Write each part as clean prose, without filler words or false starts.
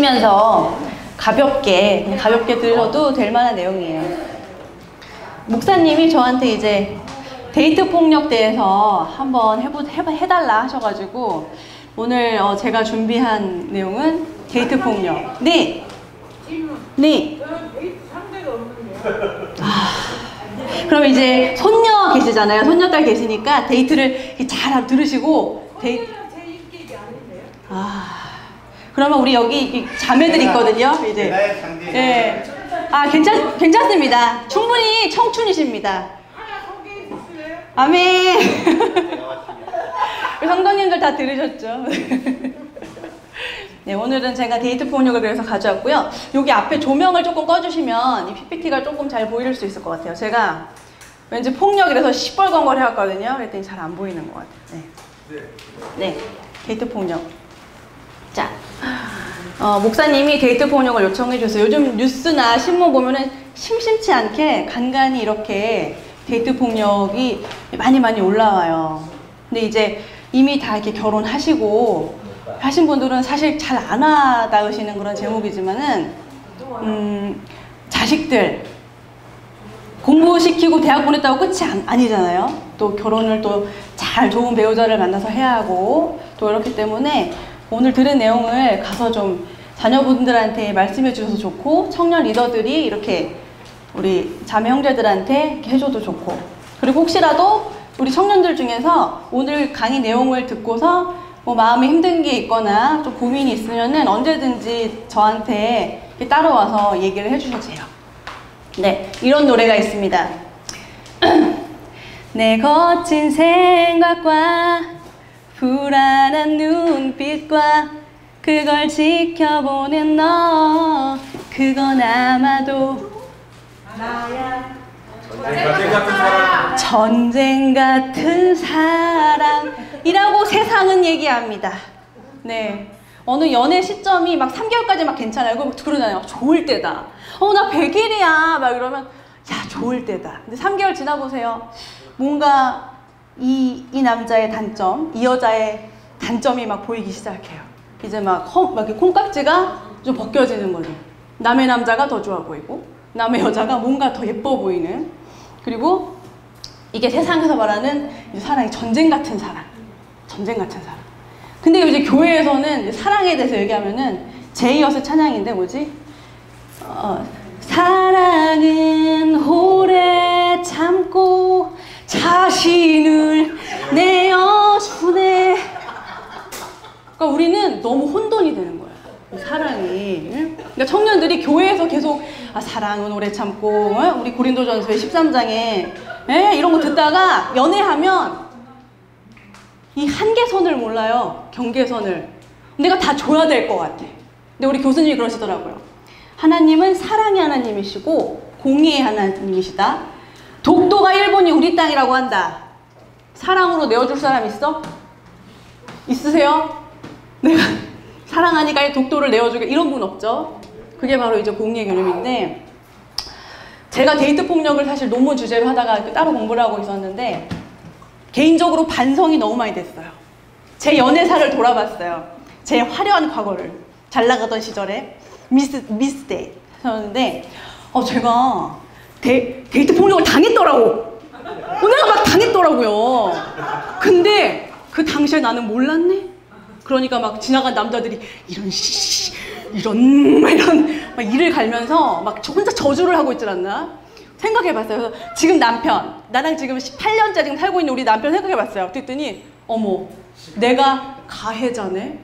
웃으면서 가볍게 들으셔도 될 만한 내용이에요. 목사님이 저한테 이제 데이트 폭력 대해서 한번 해달라 하셔가지고 오늘 제가 준비한 내용은 데이트 폭력. 네. 네. 데이트 상대가 없는데. 그럼 이제 손녀 계시잖아요. 손녀딸 계시니까 데이트를 잘 들으시고 데이트. 제 인격이 아닌데요? 그러면 우리 여기 자매들 있거든요. 이제. 네. 괜찮습니다. 충분히 청춘이십니다. 하나 소개해 주실래요? 아멘. 우리 성도님들 다 들으셨죠? 네, 오늘은 제가 데이트 폭력을 그래서 가져왔고요. 여기 앞에 조명을 조금 꺼주시면 이 PPT가 조금 잘 보일 수 있을 것 같아요. 제가 왠지 폭력이라서 시뻘건걸 해왔거든요. 그랬더니 잘 안 보이는 것 같아요. 네, 데이트 폭력. 자, 목사님이 데이트 폭력을 요청해 주세요. 요즘 뉴스나 신문 보면은 심심치 않게 간간히 이렇게 데이트 폭력이 많이 올라와요. 근데 이제 이미 다 이렇게 결혼하시고 하신 분들은 사실 잘 안 와닿으시는 그런 제목이지만은 자식들 공부시키고 대학 보냈다고 끝이 아니잖아요. 또 결혼을 또 잘 좋은 배우자를 만나서 해야 하고 또 이렇기 때문에 오늘 들은 내용을 가서 좀 자녀분들한테 말씀해 주셔서 좋고 청년 리더들이 이렇게 우리 자매 형제들한테 이렇게 해줘도 좋고 그리고 혹시라도 우리 청년들 중에서 오늘 강의 내용을 듣고서 뭐 마음에 힘든 게 있거나 좀 고민이 있으면은 언제든지 저한테 이렇게 따라와서 얘기를 해주셔도 돼요. 네, 이런 노래가 있습니다. 내 거친 생각과 불안한 눈빛과 그걸 지켜보는 너 그건 아마도 나야 전쟁 같은 사랑이라고 세상은 얘기합니다. 네, 어느 연애 시점이 막 3개월까지 막 괜찮아요. 그럼 그러잖아요. 좋을 때다. 나 100일이야. 막 이러면 야 좋을 때다. 근데 3개월 지나보세요. 뭔가 이 남자의 단점, 이 여자의 단점이 막 보이기 시작해요. 이제 막 이렇게 콩깍지가 좀 벗겨지는 거죠. 남의 남자가 더 좋아 보이고 남의 여자가 뭔가 더 예뻐 보이는 그리고 이게 세상에서 말하는 사랑이 전쟁 같은 사랑. 근데 이제 교회에서는 사랑에 대해서 얘기하면은 제이어스 찬양인데 뭐지? 사랑은 오래 참고 자신을 내어주네. 그러니까 우리는 너무 혼돈이 되는 거야. 사랑이. 그러니까 청년들이 교회에서 계속 사랑은 오래 참고 우리 고린도전서의 13장에 이런 거 듣다가 연애하면 이 한계선을 몰라요. 경계선을. 내가 다 줘야 될 것 같아. 근데 우리 교수님이 그러시더라고요. 하나님은 사랑의 하나님이시고 공의의 하나님이시다. 독도가 일본이 우리 땅이라고 한다. 사랑으로 내어줄 사람 있어? 있으세요? 내가 사랑하니까 독도를 내어주게 이런 분 없죠? 그게 바로 이제 공의의 개념인데 제가 데이트 폭력을 사실 논문 주제로 하다가 따로 공부를 하고 있었는데 개인적으로 반성이 너무 많이 됐어요. 제 연애사를 돌아봤어요. 제 화려한 과거를 잘 나가던 시절에 미스 데이였는데 제가 데이트 폭력을 당했더라고. 내가 막 당했더라고요. 근데 그 당시에 나는 몰랐네. 그러니까 막 지나간 남자들이 이런 막 이를 갈면서 막 혼자 저주를 하고 있질 않나? 생각해봤어요. 그래서 지금 나랑 지금 18년째 지금 살고 있는 우리 남편 생각해봤어요. 그랬더니 어머, 내가 가해자네?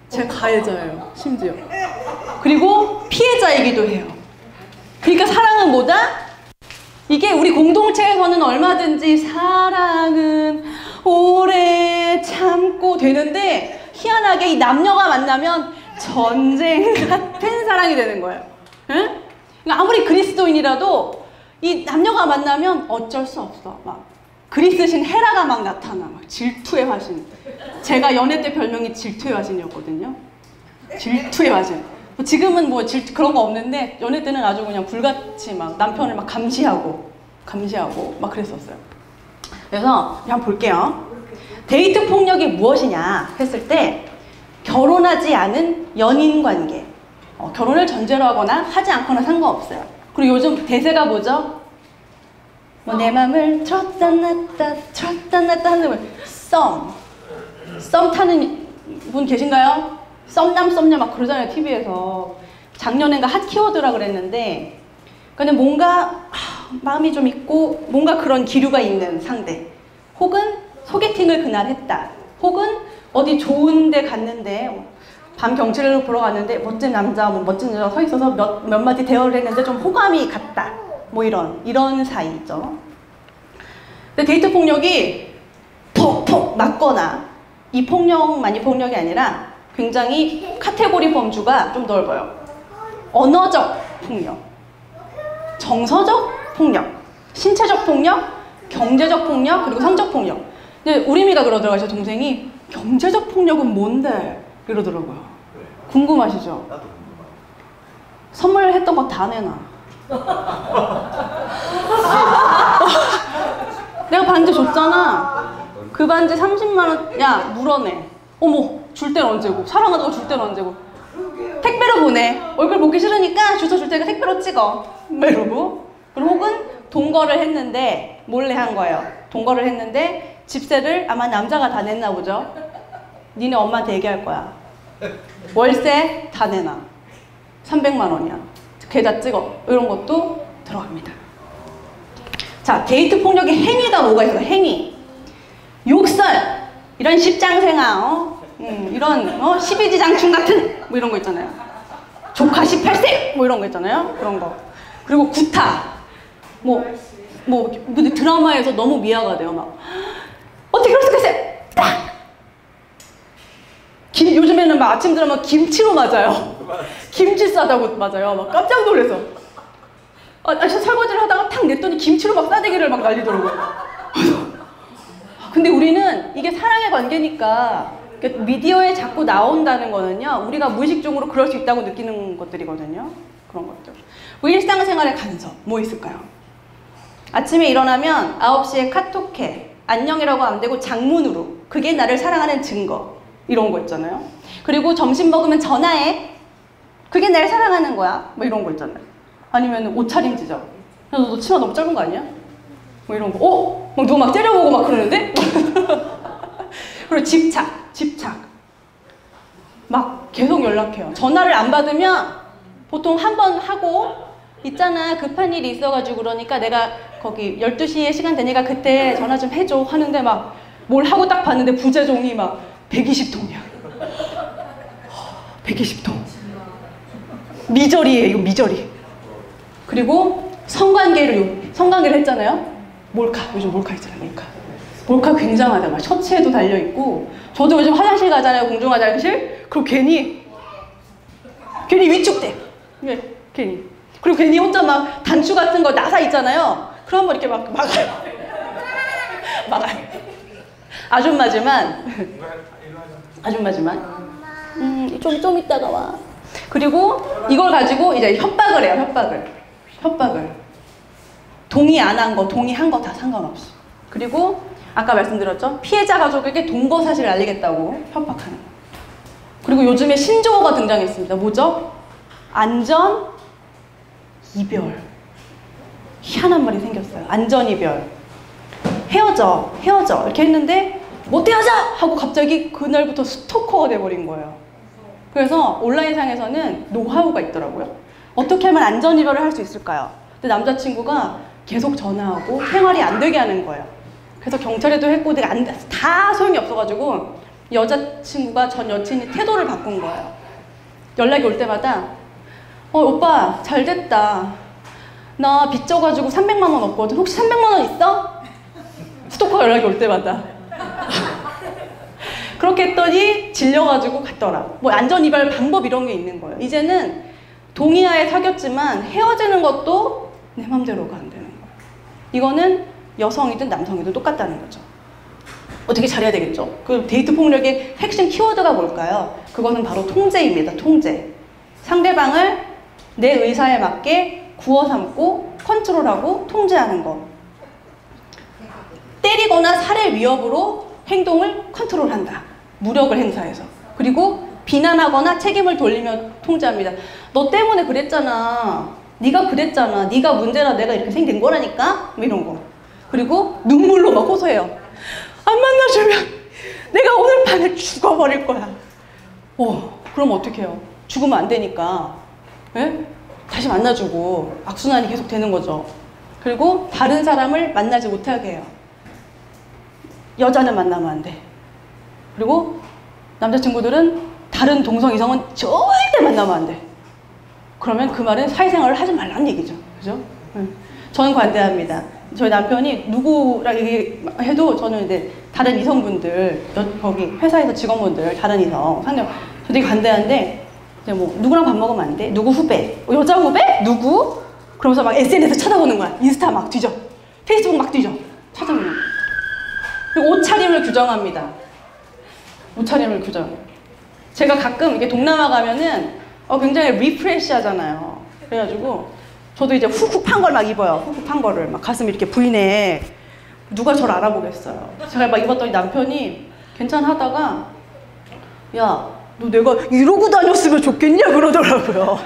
제 가해자예요, 심지어. 그리고 피해자이기도 해요. 그러니까 사랑은 뭐다? 이게 우리 공동체에서는 얼마든지 사랑은 오래 참고 되는데 희한하게 이 남녀가 만나면 전쟁 같은 사랑이 되는 거예요. 응? 그러니까 아무리 그리스도인이라도 이 남녀가 만나면 어쩔 수 없어. 막 그리스신 헤라가 막 나타나. 막 질투의 화신. 제가 연애 때 별명이 질투의 화신이었거든요. 질투의 화신. 지금은 뭐 그런 거 없는데 연애 때는 아주 그냥 불같이 막 남편을 막 감시하고 막 그랬었어요. 그래서 한번 볼게요. 데이트 폭력이 무엇이냐 했을 때 결혼하지 않은 연인 관계, 결혼을 전제로 하거나 하지 않거나 상관없어요. 그리고 요즘 대세가 뭐죠? 뭐 내 맘을 들었다 놨다 하는 썸 타는 분 계신가요? 썸남 막 그러잖아요, TV에서. 작년엔가 핫 키워드라 그랬는데, 그러니까 뭔가 마음이 좀 있고 뭔가 그런 기류가 있는 상대, 혹은 소개팅을 그날 했다, 혹은 어디 좋은 데 갔는데 밤 경치를 보러 갔는데 멋진 남자, 멋진 여자가 서 있어서 몇 마디 대화를 했는데 좀 호감이 갔다, 뭐 이런 사이죠. 근데 데이트 폭력이 폭 맞거나, 이 폭력만이 폭력이 아니라 굉장히 카테고리 범주가 좀 넓어요. 언어적 폭력, 정서적 폭력, 신체적 폭력, 경제적 폭력, 그리고 성적 폭력. 근데 우리미가 그러더라고요. 제 동생이 경제적 폭력은 뭔데? 이러더라고요. 궁금하시죠? 나도 궁금해. 선물했던 거 다 내놔. 내가 반지 줬잖아. 그 반지 30만 원, 야 물어내. 어머, 줄 때는 언제고? 사랑하다고 줄 때는 언제고? 택배로 보내. 얼굴 보기 싫으니까 주소 줄 테니까 택배로 찍어. 막 이러고. 그리고 혹은 동거를 했는데 몰래 한 거예요. 동거를 했는데 집세를 아마 남자가 다 냈나 보죠. 니네 엄마한테 얘기할 거야. 월세 다 내놔. 300만 원이야. 계좌 찍어. 이런 것도 들어갑니다. 자, 데이트 폭력의 행위가 뭐가 있어요? 행위. 욕설. 이런 십장생아, 이런 12지장충 같은 뭐 이런 거 있잖아요. 조카 18세 뭐 이런 거 있잖아요. 그런 거. 그리고 구타. 뭐 드라마에서 너무 미화가 돼요. 막 어떻게 그럴 수가 있어요? 딱! 요즘에는 막 아침 드라마 김치로 맞아요. 김치 싸다고 맞아요. 막 깜짝 놀라서. 저 설거지를 하다가 탁 냈더니 김치로 막 싸대기를 막 날리더라고요. 근데 우리는 이게 사랑의 관계니까 미디어에 자꾸 나온다는 거는요, 우리가 무의식적으로 그럴 수 있다고 느끼는 것들이거든요. 그런 것들. 뭐 일상생활의 간섭 뭐 있을까요? 아침에 일어나면 9시에 카톡해. 안녕이라고 안 되고 장문으로. 그게 나를 사랑하는 증거. 이런 거 있잖아요. 그리고 점심 먹으면 전화해. 그게 날 사랑하는 거야. 뭐 이런 거 있잖아요. 아니면 옷차림 지적. 너 치마 너무 짧은 거 아니야? 뭐 이런 거. 막 누가 막 째려보고 막 그러는데? 그리고 집착. 막 계속 연락해요. 전화를 안 받으면 보통 한 번 하고, 있잖아, 급한 일이 있어가지고 그러니까 내가 거기 12시에 시간 되니까 그때 전화 좀 해줘 하는데 막 뭘 하고 딱 봤는데 부재종이 막 120통이야. 120통. 미저리예요, 이거 미저리. 그리고 성관계를 했잖아요. 요즘 몰카 있잖아요, 몰카 굉장하다. 막 셔츠에도 달려있고. 저도 요즘 화장실 가잖아요, 공중화장실. 그럼 괜히 위축돼. 왜? 괜히. 그리고 괜히 혼자 막 단추 같은 거 나사 있잖아요. 그럼 뭐 이렇게 막 막아요. 아줌마지만. 좀 이따가 와. 그리고 이걸 가지고 이제 협박을 해요, 협박을. 동의 안 한 거, 동의한 거 다 상관없이. 그리고 아까 말씀드렸죠? 피해자 가족에게 동거 사실을 알리겠다고 협박하는 거. 그리고 요즘에 신조어가 등장했습니다. 뭐죠? 안전, 이별. 희한한 말이 생겼어요. 안전, 이별. 헤어져 이렇게 했는데 못 헤어져! 하고 갑자기 그날부터 스토커가 돼버린 거예요. 그래서 온라인상에서는 노하우가 있더라고요. 어떻게 하면 안전 이별을 할 수 있을까요? 근데 남자친구가 계속 전화하고 생활이 안 되게 하는 거예요. 그래서 경찰에도 했고 다 소용이 없어가지고 여자친구가 전 여친이 태도를 바꾼 거예요. 연락이 올 때마다 오빠 잘 됐다. 나 빚 져가지고 300만 원 없거든. 혹시 300만 원 있어? 스토커 연락이 올 때마다. 그렇게 했더니 질려가지고 갔더라. 뭐 안전이별 방법 이런 게 있는 거예요. 이제는 동의하에 사귀었지만 헤어지는 것도 내 맘대로가 안 되는 거예요. 이거는 여성이든 남성이든 똑같다는 거죠. 어떻게 잘해야 되겠죠? 그 데이트 폭력의 핵심 키워드가 뭘까요? 그거는 바로 통제입니다. 통제. 상대방을 내 의사에 맞게 구워 삼고 컨트롤하고 통제하는 것. 때리거나 살해 위협으로 행동을 컨트롤한다. 무력을 행사해서. 그리고 비난하거나 책임을 돌리며 통제합니다. 너 때문에 그랬잖아. 네가 그랬잖아. 네가 문제라 내가 이렇게 생긴 거라니까. 뭐 이런 거. 그리고 눈물로 막 호소해요. 안 만나주면 내가 오늘 밤에 죽어버릴 거야. 그럼 어떡해요? 죽으면 안 되니까. 예? 다시 만나주고 악순환이 계속 되는 거죠. 그리고 다른 사람을 만나지 못하게 해요. 여자는 만나면 안 돼. 그리고 남자친구들은 다른 동성 이성은 절대 만나면 안 돼. 그러면 그 말은 사회생활을 하지 말라는 얘기죠. 그죠? 저는 관대합니다. 저희 남편이 누구랑 얘기해도 저는 이제 다른 이성분들, 거기 회사에서 직원분들, 다른 이성, 상대방, 저 되게 관대한데, 이제 뭐, 누구랑 밥 먹으면 안 돼? 누구 후배? 여자 후배? 누구? 그러면서 막 SNS 찾아보는 거야. 인스타 막 뒤져. 페이스북 막 뒤져. 찾아보는 거야. 그리고 옷차림을 규정합니다. 옷차림을 규정. 제가 가끔 이게 동남아 가면은 굉장히 리프레시 하잖아요. 그래가지고 저도 이제 훅훅 판 걸 막 입어요. 훅훅 판 거를 막 가슴 이렇게 V넥. 누가 저를 알아보겠어요. 제가 막 입었더니 남편이 괜찮아 하다가 야, 너 내가 이러고 다녔으면 좋겠냐 그러더라고요.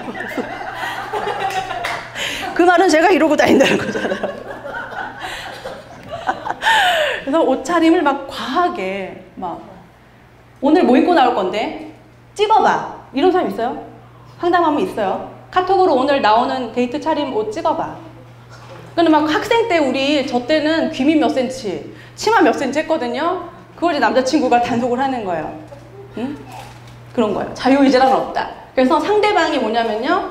그 말은 제가 이러고 다닌다는 거잖아요. 그래서 옷차림을 막 과하게 막 오늘 뭐 입고 나올 건데 찍어봐. 이런 사람 있어요? 상담하면 있어요. 카톡으로 오늘 나오는 데이트 차림 옷 찍어봐. 근데 막 학생 때 저 때는 귀밑 몇 센치, 치마 몇 센치 했거든요. 그걸 이제 남자친구가 단속을 하는 거예요. 응? 그런 거예요. 자유의지란 없다. 그래서 상대방이 뭐냐면요.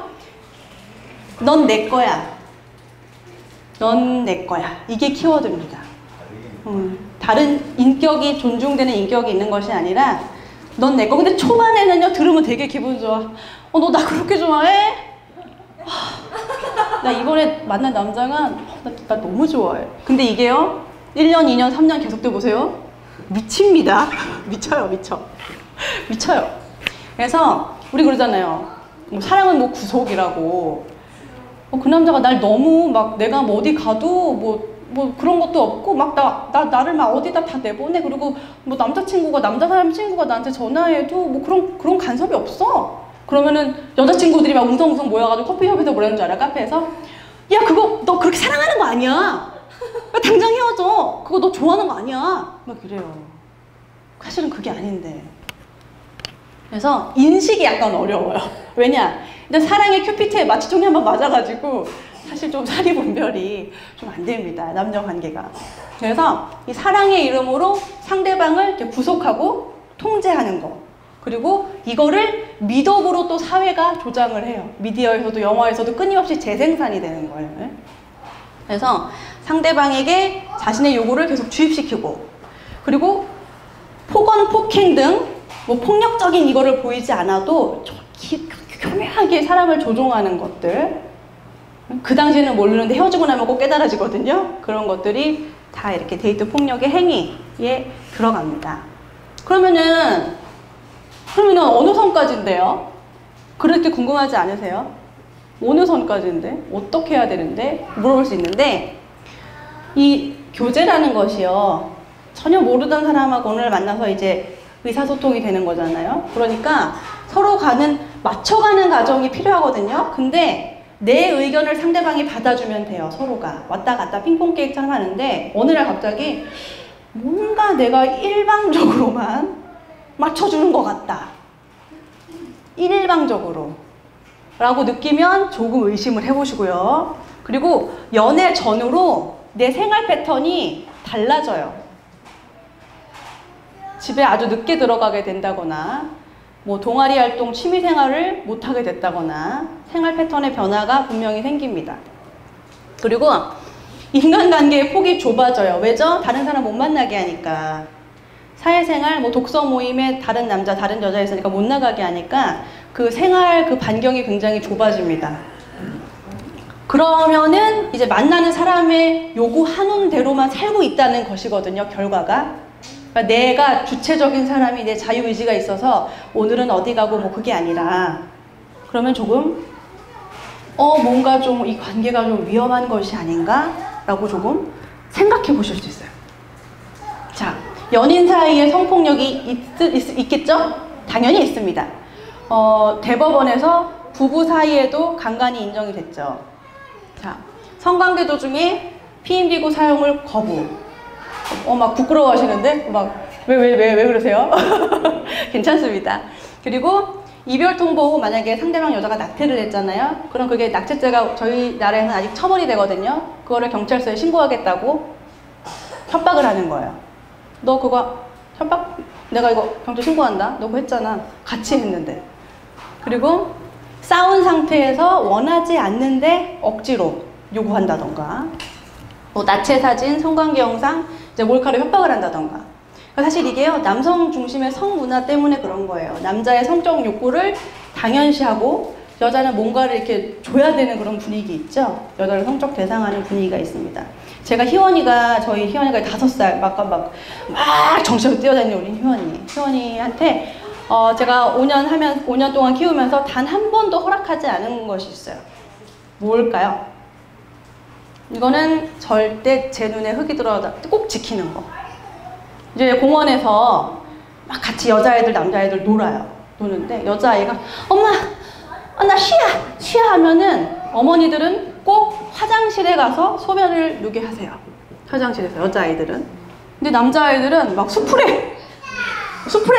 넌 내 거야. 넌 내 거야. 이게 키워드입니다. 다른 인격이 존중되는 인격이 있는 것이 아니라 넌 내 거. 근데 초반에는요 들으면 되게 기분 좋아. 너 나 그렇게 좋아해? 나 이번에 만난 남자가 나 너무 좋아해. 근데 이게요 1년, 2년, 3년 계속돼 보세요. 미칩니다. 미쳐요. 미쳐요. 그래서 우리 그러잖아요. 사랑은 뭐 구속이라고. 그 남자가 날 너무 막 내가 뭐 어디 가도 뭐 그런 것도 없고 막 나를 막 어디다 다 내보내. 그리고 뭐 남자 사람 친구가 나한테 전화해도 뭐 그런 간섭이 없어. 그러면은 여자친구들이 막 웅성웅성 모여가지고 커피숍에서 뭐라는 줄 알아? 카페에서 야 그거 너 그렇게 사랑하는 거 아니야. 당장 헤어져. 그거 너 좋아하는 거 아니야. 막 이래요. 사실은 그게 아닌데. 그래서 인식이 약간 어려워요. 왜냐? 근데 사랑의 큐피트에 마취총이 한번 맞아가지고 사실 좀 사리분별이 좀 안 됩니다. 남녀 관계가. 그래서 이 사랑의 이름으로 상대방을 이렇게 구속하고 통제하는 거. 그리고 이거를 미덕으로 또 사회가 조장을 해요. 미디어에서도 영화에서도 끊임없이 재생산이 되는 거예요. 그래서 상대방에게 자신의 요구를 계속 주입시키고, 그리고 폭언, 폭행 등 뭐 폭력적인 이거를 보이지 않아도 교묘하게 사람을 조종하는 것들. 그 당시에는 모르는데 헤어지고 나면 꼭 깨달아지거든요. 그런 것들이 다 이렇게 데이트 폭력의 행위에 들어갑니다. 그러면은 어느 선까지인데요? 그렇게 궁금하지 않으세요? 어느 선까지인데? 어떻게 해야 되는데? 물어볼 수 있는데, 이 교제라는 것이요, 전혀 모르던 사람하고 오늘 만나서 이제 의사소통이 되는 거잖아요. 그러니까 서로 맞춰가는 과정이 필요하거든요. 근데 내 의견을 상대방이 받아주면 돼요. 서로가 왔다 갔다 핑퐁 게임처럼 하는데, 어느 날 갑자기 뭔가 내가 일방적으로만 맞춰주는 것 같다. 일방적으로 라고 느끼면 조금 의심을 해보시고요. 그리고 연애 전후로 내 생활 패턴이 달라져요. 집에 아주 늦게 들어가게 된다거나, 뭐 동아리 활동, 취미 생활을 못하게 됐다거나, 생활 패턴의 변화가 분명히 생깁니다. 그리고 인간관계의 폭이 좁아져요. 왜죠? 다른 사람 못 만나게 하니까. 사회생활, 뭐 독서 모임에 다른 남자, 다른 여자 있으니까 못 나가게 하니까 그 생활, 그 반경이 굉장히 좁아집니다. 그러면은 이제 만나는 사람의 요구하는 대로만 살고 있다는 것이거든요, 결과가. 그러니까 내가 주체적인 사람이, 내 자유의지가 있어서 오늘은 어디 가고 뭐 그게 아니라, 그러면 조금 뭔가 좀 이 관계가 좀 위험한 것이 아닌가? 라고 조금 생각해 보실 수 있어요. 자, 연인 사이에 성폭력이 있겠죠? 당연히 있습니다. 대법원에서 부부 사이에도 강간이 인정이 됐죠. 자, 성관계 도중에 피임기구 사용을 거부. 막 부끄러워 하시는데? 왜 그러세요? 괜찮습니다. 그리고 이별 통보 후 만약에 상대방 여자가 낙태를 했잖아요. 그럼 그게 낙태죄가 저희 나라에는 아직 처벌이 되거든요. 그거를 경찰서에 신고하겠다고 협박을 하는 거예요. 너 그거 협박? 내가 이거 경찰 신고한다. 너 그거 했잖아. 같이 했는데. 그리고 싸운 상태에서 원하지 않는데 억지로 요구한다던가, 뭐 나체 사진, 성관계 영상, 이제 몰카로 협박을 한다던가. 사실 이게요, 남성 중심의 성문화 때문에 그런 거예요. 남자의 성적 욕구를 당연시하고 여자는 뭔가를 이렇게 줘야 되는 그런 분위기 있죠. 여자를 성적 대상하는 분위기가 있습니다. 제가 저희 희원이가 5살 막 정신없이 뛰어다니는 우리 희원이한테 제가 5년 동안 키우면서 단 한 번도 허락하지 않은 것이 있어요. 뭘까요? 이거는 절대 제 눈에 흙이 들어가다 꼭 지키는 거. 이제 공원에서 막 같이 여자애들 남자애들 노는데 여자아이가 엄마 나 쉬야 하면은 어머니들은 꼭 화장실에 가서 소변을 누게 하세요. 화장실에서 여자아이들은. 근데 남자아이들은 막 수풀에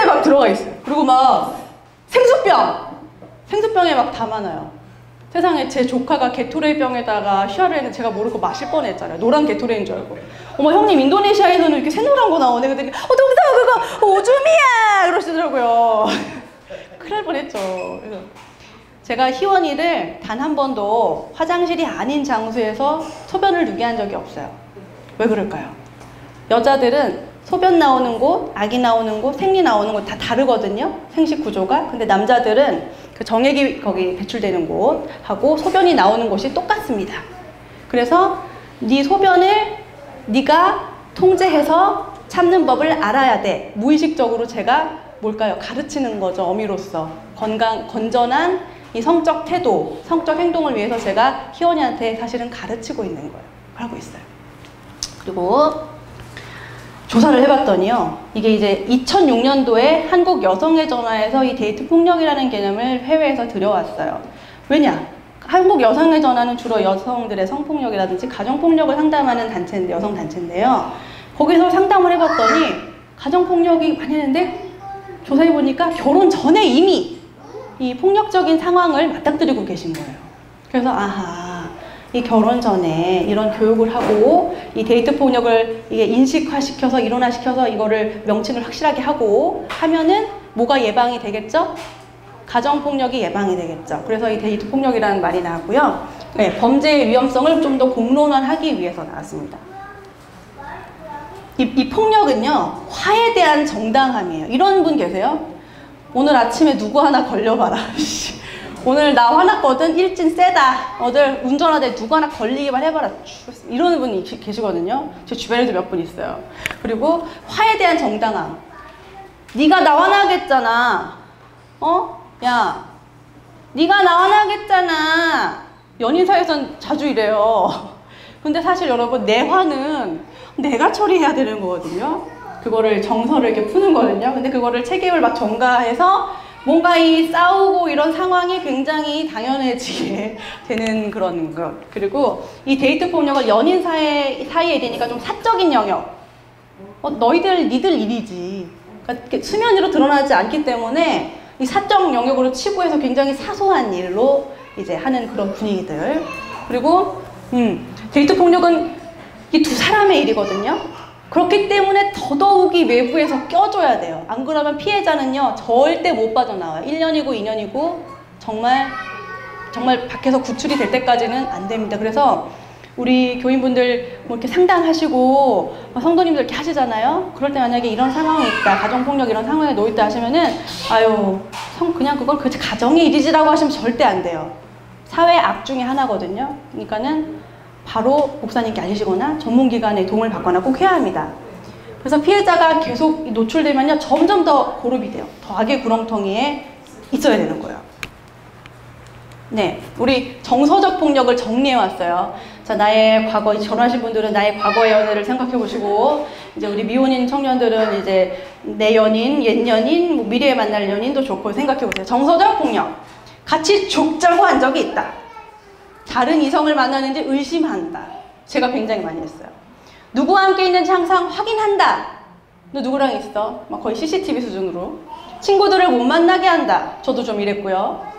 막 들어가 있어요. 그리고 막 생수병에 막 담아놔요. 세상에 제 조카가 게토레이 병에다가 쉬아를 했는데 제가 모르고 마실 뻔했잖아요. 노란 게토레이인 줄 알고. 어머 형님 인도네시아에서는 이렇게 새노란 거 나오네. 근데 동서 그거 오줌이야 그러시더라고요. 큰일 날 뻔했죠. 그래서 제가 희원이를 단 한 번도 화장실이 아닌 장소에서 소변을 누게 한 적이 없어요. 왜 그럴까요? 여자들은 소변 나오는 곳, 아기 나오는 곳, 생리 나오는 곳 다 다르거든요. 생식 구조가. 근데 남자들은 그 정액이 거기 배출되는 곳하고 소변이 나오는 곳이 똑같습니다. 그래서 네 소변을 네가 통제해서 참는 법을 알아야 돼. 무의식적으로 제가 뭘까요? 가르치는 거죠. 어미로서. 건전한 이 성적 태도, 성적 행동을 위해서 제가 희원이한테 사실은 가르치고 있는 거예요. 하고 있어요. 그리고 조사를 해봤더니요. 이게 이제 2006년도에 한국 여성의 전화에서 이 데이트 폭력이라는 개념을 해외에서 들여왔어요. 왜냐? 한국 여성의 전화는 주로 여성들의 성폭력이라든지 가정폭력을 상담하는 단체인데, 여성 단체인데요. 거기서 상담을 해봤더니 가정폭력이 많이 했는데 조사해보니까 결혼 전에 이미 이 폭력적인 상황을 맞닥뜨리고 계신 거예요. 그래서 아하, 이 결혼 전에 이런 교육을 하고 이 데이트 폭력을 이게 인식화시켜서 일원화시켜서 이거를 명칭을 확실하게 하고 하면은 뭐가 예방이 되겠죠? 가정폭력이 예방이 되겠죠. 그래서 이 데이트 폭력이라는 말이 나왔고요. 네, 범죄의 위험성을 좀 더 공론화하기 위해서 나왔습니다. 이 폭력은요, 화에 대한 정당함이에요. 이런 분 계세요? 오늘 아침에 누구 하나 걸려봐라. 오늘 나 화났거든? 일진 세다. 어딜 운전하다 누구 하나 걸리기만 해봐라. 이러는 분이 계시거든요. 제 주변에도 몇 분 있어요. 그리고 화에 대한 정당함. 네가 나 화나겠잖아. 야, 네가 나 화나겠잖아. 연인 사이에선 자주 이래요. 근데 사실 여러분, 내 화는 내가 처리해야 되는 거거든요. 그거를 정서를 이렇게 푸는 거거든요. 근데 그거를 체계를 막 전가해서 뭔가 이 싸우고 이런 상황이 굉장히 당연해지게 되는 그런 것. 그리고 이 데이트 폭력을 연인 사이에 되니까 좀 사적인 영역. 니들 일이지. 그러니까 수면 위로 드러나지 않기 때문에 이 사적 영역으로 치부해서 굉장히 사소한 일로 이제 하는 그런 분위기들. 그리고 데이트 폭력은 이 두 사람의 일이거든요. 그렇기 때문에 더더욱이 외부에서 껴줘야 돼요. 안 그러면 피해자는요, 절대 못 빠져나와요. 1년이고 2년이고 정말 밖에서 구출이 될 때까지는 안 됩니다. 그래서 우리 교인분들 뭐 이렇게 상담하시고 성도님들 이렇게 하시잖아요. 그럴 때 만약에 이런 상황이 있다, 가정폭력 이런 상황에 놓였다 하시면은 그냥 그건 그 가정의 일이지라고 하시면 절대 안 돼요. 사회 악 중에 하나거든요. 그러니까는 바로 목사님께 알리시거나 전문기관의 도움을 받거나 꼭 해야 합니다. 그래서 피해자가 계속 노출되면요, 점점 더 고립이 돼요. 더 악의 구렁텅이에 있어야 되는 거예요. 네, 우리 정서적 폭력을 정리해왔어요. 자, 나의 과거, 결혼하신 분들은 나의 과거의 연애를 생각해 보시고, 이제 우리 미혼인 청년들은 이제 내 연인, 옛 연인, 뭐 미래에 만날 연인도 좋고 생각해보세요. 정서적 폭력. 같이 죽자고 한 적이 있다. 다른 이성을 만나는지 의심한다. 제가 굉장히 많이 했어요. 누구와 함께 있는지 항상 확인한다. 너 누구랑 있어? 막 거의 CCTV 수준으로. 친구들을 못 만나게 한다. 저도 좀 이랬고요.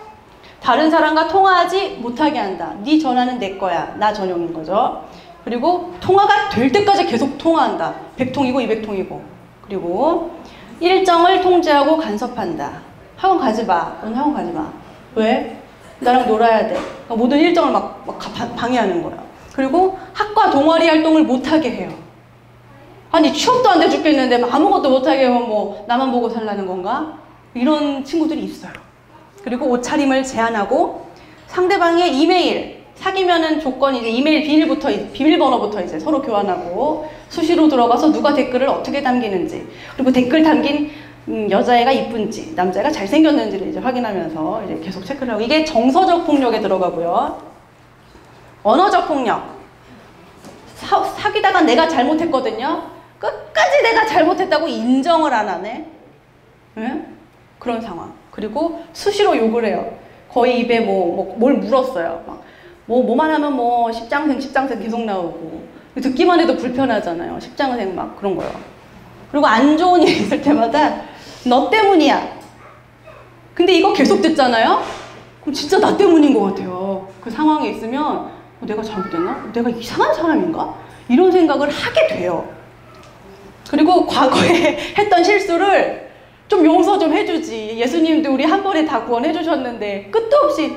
다른 사람과 통화하지 못하게 한다. 네 전화는 내 거야. 나 전용인 거죠. 그리고 통화가 될 때까지 계속 통화한다. 100통이고 200통이고. 그리고 일정을 통제하고 간섭한다. 학원 가지 마. 오늘 학원 가지 마. 왜? 나랑 놀아야 돼. 그러니까 모든 일정을 막 방해하는 거야. 그리고 학과 동아리 활동을 못하게 해요. 아니 취업도 안 돼 죽겠는데 막 아무것도 못하게 하면 뭐 나만 보고 살라는 건가? 이런 친구들이 있어요. 그리고 옷차림을 제한하고 상대방의 이메일, 사귀면은 조건이 이제 이메일 비밀번호부터 이제 서로 교환하고 수시로 들어가서 누가 댓글을 어떻게 담기는지, 그리고 댓글 담긴 여자애가 이쁜지 남자애가 잘생겼는지를 이제 확인하면서 이제 계속 체크를 하고, 이게 정서적 폭력에 들어가고요. 언어적 폭력. 사귀다가 내가 잘못했거든요. 끝까지 내가 잘못했다고 인정을 안 하네. 네? 그런 상황. 그리고 수시로 욕을 해요. 거의 입에 뭘 물었어요. 막 뭐만 하면 뭐 십장생 계속 나오고, 듣기만 해도 불편하잖아요. 십장생 막 그런 거요. 그리고 안 좋은 일이 있을 때마다 너 때문이야. 근데 이거 계속 듣잖아요? 그럼 진짜 나 때문인 것 같아요. 그 상황에 있으면 내가 잘못됐나? 내가 이상한 사람인가? 이런 생각을 하게 돼요. 그리고 과거에 했던 실수를 좀 용서 좀 해주지. 예수님도 우리 한 번에 다 구원해 주셨는데 끝도 없이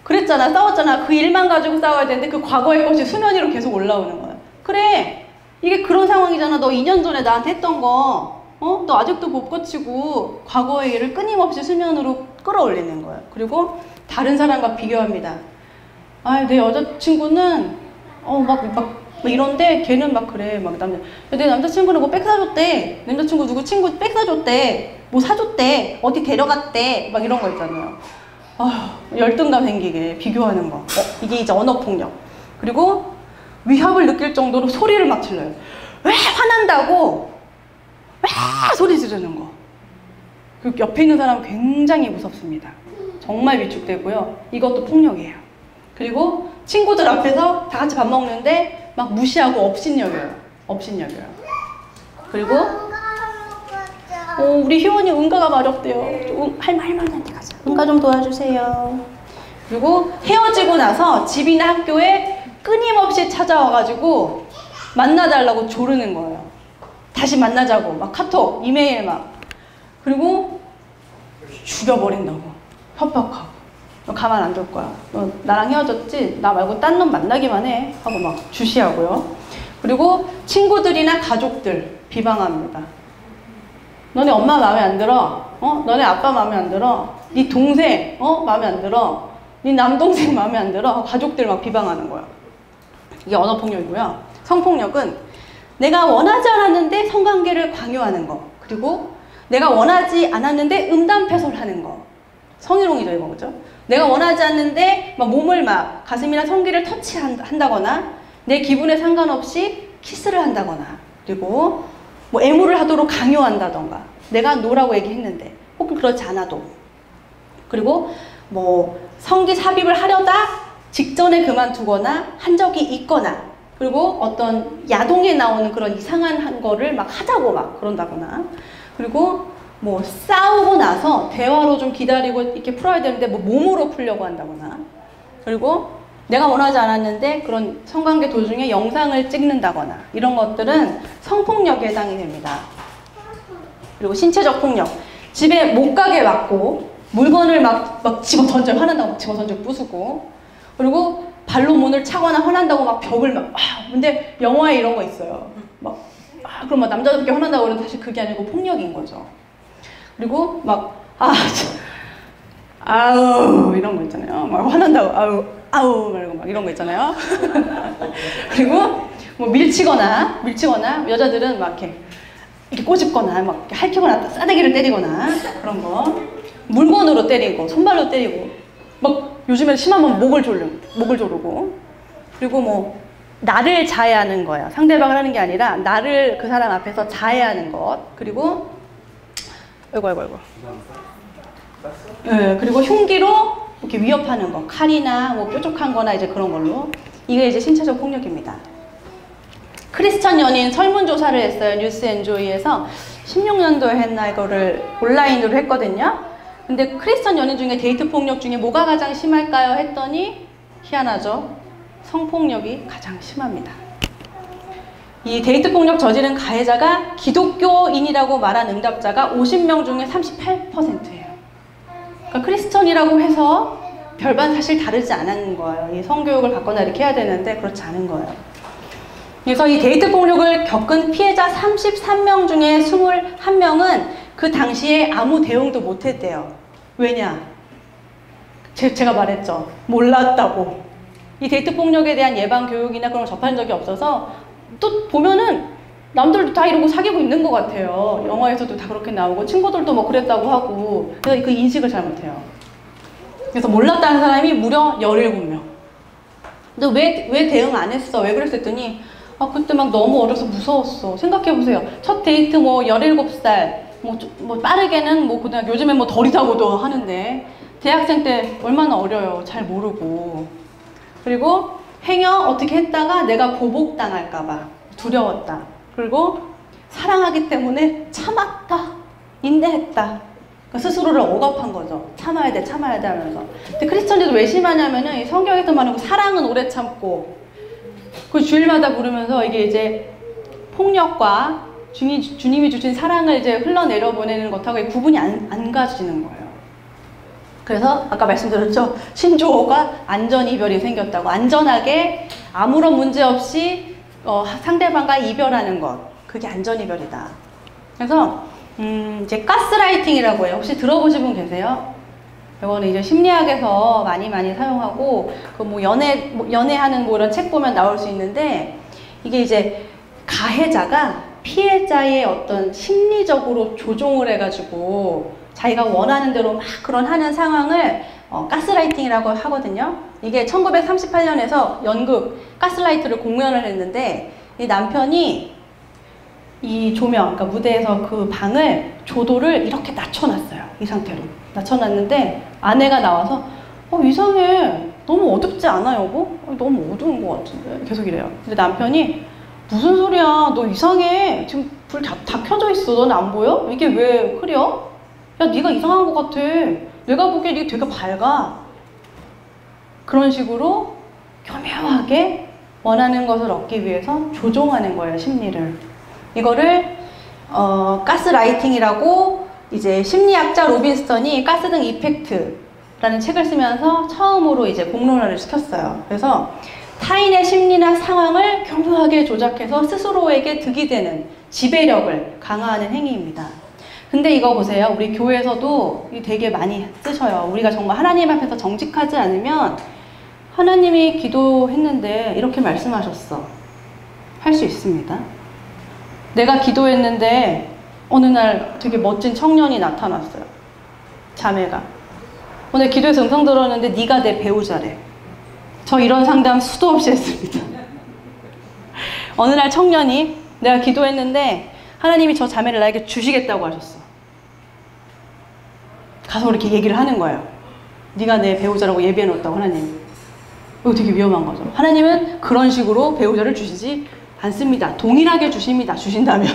그랬잖아, 싸웠잖아. 그 일만 가지고 싸워야 되는데 그 과거의 것이 수면 위로 계속 올라오는 거야. 그래, 이게 그런 상황이잖아. 너 2년 전에 나한테 했던 거, 너 아직도 못 고치고 과거의 일을 끊임없이 수면으로 끌어올리는 거야. 그리고 다른 사람과 비교합니다. 아, 내 여자친구는 막 이런데 걔는 막 그래. 막 내 남자친구는 뭐 백 사줬대. 남자친구 누구 친구 백 사줬대. 뭐 사줬대. 어디 데려갔대. 막 이런 거 있잖아요. 열등감 생기게 비교하는 거. 이게 이제 언어폭력. 그리고 위협을 느낄 정도로 소리를 막 질러요. 왜 화난다고 왜 소리 지르는 거. 그 옆에 있는 사람은 굉장히 무섭습니다. 정말 위축되고요. 이것도 폭력이에요. 그리고 친구들 앞에서 다 같이 밥 먹는데 막 무시하고 업신여겨요. 그리고 우리 효원이 응가가 마렵대요. 할머니한테 가자. 응가 좀 도와주세요. 그리고 헤어지고 나서 집이나 학교에 끊임없이 찾아와가지고 만나달라고 조르는 거예요. 다시 만나자고 막 카톡, 이메일 막. 그리고 죽여버린다고 협박하고. 너 가만 안 둘 거야. 너 나랑 헤어졌지? 나 말고 딴 놈 만나기만 해. 하고 막 주시하고요. 그리고 친구들이나 가족들 비방합니다. 너네 엄마 마음에 안 들어? 너네 아빠 마음에 안 들어? 네 동생 마음에 안 들어? 네 남동생 마음에 안 들어? 가족들 막 비방하는 거야. 이게 언어폭력이고요. 성폭력은 내가 원하지 않았는데 성관계를 강요하는 거. 그리고 내가 원하지 않았는데 음담패설하는 거. 성희롱이죠, 이거. 그죠? 내가 원하지 않는데 막 몸을 막 가슴이나 성기를 터치한다거나 내 기분에 상관없이 키스를 한다거나, 그리고 뭐 애무를 하도록 강요한다던가, 내가 노라고 얘기했는데 혹은 그렇지 않아도, 그리고 뭐 성기 삽입을 하려다 직전에 그만두거나 한 적이 있거나, 그리고 어떤 야동에 나오는 그런 이상한 거를 막 하자고 막 그런다거나, 그리고 뭐 싸우고 나서 대화로 좀 기다리고 이렇게 풀어야 되는데 뭐 몸으로 풀려고 한다거나, 그리고 내가 원하지 않았는데 그런 성관계 도중에 영상을 찍는다거나, 이런 것들은 성폭력에 해당이 됩니다. 그리고 신체적 폭력. 집에 못 가게 막고 물건을 막 집어 던져, 화난다고 막 집어 던져 부수고, 그리고 발로 문을 차거나 화난다고 막 벽을 막 근데 영화에 이런 거 있어요. 막 그럼 막 남자답게 화난다고 그러면 사실 그게 아니고 폭력인 거죠. 그리고 막 아우 이런 거 있잖아요. 막 화난다고 아우 말고 막 이런 거 있잖아요. 그리고 뭐 밀치거나 여자들은 막 이렇게 꼬집거나 막 이렇게 핥히거나 싸대기를 때리거나 그런 거, 물건으로 때리고 손발로 때리고, 막 요즘에 심하면 목을 조르고, 그리고 뭐 나를 자해하는 거예요. 상대방을 하는 게 아니라 나를 그 사람 앞에서 자해하는 것. 그리고 아이고. 네, 그리고 흉기로 이렇게 위협하는 거. 칼이나 뭐 뾰족한 거나 이제 그런 걸로. 이게 이제 신체적 폭력입니다. 크리스천 연인 설문조사를 했어요. 뉴스엔조이에서 16년도에 했나 이거를 온라인으로 했거든요. 근데 크리스천 연인 중에 데이트 폭력 중에 뭐가 가장 심할까요? 했더니 희한하죠. 성폭력이 가장 심합니다. 이 데이트 폭력 저지른 가해자가 기독교인이라고 말한 응답자가 50명 중에 38%예요. 그러니까 크리스천이라고 해서 별반 사실 다르지 않은 거예요. 이 성교육을 받거나 이렇게 해야 되는데 그렇지 않은 거예요. 그래서 이 데이트 폭력을 겪은 피해자 33명 중에 21명은 그 당시에 아무 대응도 못했대요. 왜냐? 제가 말했죠. 몰랐다고. 이 데이트 폭력에 대한 예방 교육이나 그런 걸 접한 적이 없어서 또 보면은 남들도 다 이러고 사귀고 있는 것 같아요. 영화에서도 다 그렇게 나오고 친구들도 뭐 그랬다고 하고 그래서 그 인식을 잘못해요. 그래서 몰랐다는 사람이 무려 17명. 근데 왜 대응 안 했어? 왜 그랬더니 그때 막 너무 어려서 무서웠어. 생각해보세요. 첫 데이트 뭐 17살 뭐 빠르게는 뭐 고등학교 요즘엔 뭐 덜 이다고도 하는데 대학생 때 얼마나 어려요. 잘 모르고. 그리고 행여 어떻게 했다가 내가 보복당할까봐 두려웠다. 그리고 사랑하기 때문에 참았다. 인내했다. 그러니까 스스로를 억압한 거죠. 참아야 돼 하면서. 근데 크리스천들도 왜 심하냐면은 이 성경에서 말하는 사랑은 오래 참고 그 주일마다 부르면서 이게 이제 폭력과 주님이 주신 사랑을 이제 흘러내려 보내는 것하고 구분이 안 가지는 거예요. 그래서 아까 말씀드렸죠. 신조어가 안전이별이 생겼다고. 안전하게 아무런 문제 없이 상대방과 이별하는 것. 그게 안전이별이다. 그래서 이제 가스라이팅이라고 해요. 혹시 들어보신 분 계세요? 이거는 이제 심리학에서 많이 사용하고 그 뭐 연애하는 뭐 이런 책 보면 나올 수 있는데 이게 이제 가해자가 피해자의 어떤 심리적으로 조종을 해가지고 자기가 원하는 대로 막 하는 상황을 가스라이팅이라고 하거든요. 이게 1938년에서 연극 가스라이트를 공연을 했는데 이 남편이 이 조명, 그러니까 무대에서 그 방을 조도를 이렇게 낮춰놨어요. 이 상태로 낮춰놨는데 아내가 나와서 이상해. 너무 어둡지 않아 여보? 너무 어두운 것 같은데 계속 이래요. 근데 남편이 무슨 소리야? 너 이상해. 지금 불 다 켜져 있어. 너는 안 보여? 이게 왜 흐려? 야, 네가 이상한 것 같아. 내가 보기엔 이게 되게 밝아. 그런 식으로 교묘하게 원하는 것을 얻기 위해서 조종하는 거예요, 심리를. 이거를 가스라이팅이라고 이제 심리학자 로빈스턴이 가스등 이펙트라는 책을 쓰면서 처음으로 이제 공론화를 시켰어요. 그래서 타인의 심리나 상황을 교묘하게 조작해서 스스로에게 득이 되는 지배력을 강화하는 행위입니다. 근데 이거 보세요. 우리 교회에서도 되게 많이 쓰셔요. 우리가 정말 하나님 앞에서 정직하지 않으면 하나님이 기도했는데 이렇게 말씀하셨어. 할 수 있습니다. 내가 기도했는데 어느 날 되게 멋진 청년이 나타났어요. 자매가. 오늘 기도해서 음성 들었는데 네가 내 배우자래. 저 이런 상담 수도 없이 했습니다. 어느 날 청년이 내가 기도했는데 하나님이 저 자매를 나에게 주시겠다고 하셨어. 가서 이렇게 얘기를 하는 거예요. 네가 내 배우자라고 예비해놓았다고 하나님. 이거 되게 위험한 거죠. 하나님은 그런 식으로 배우자를 주시지 않습니다. 동일하게 주십니다. 주신다면.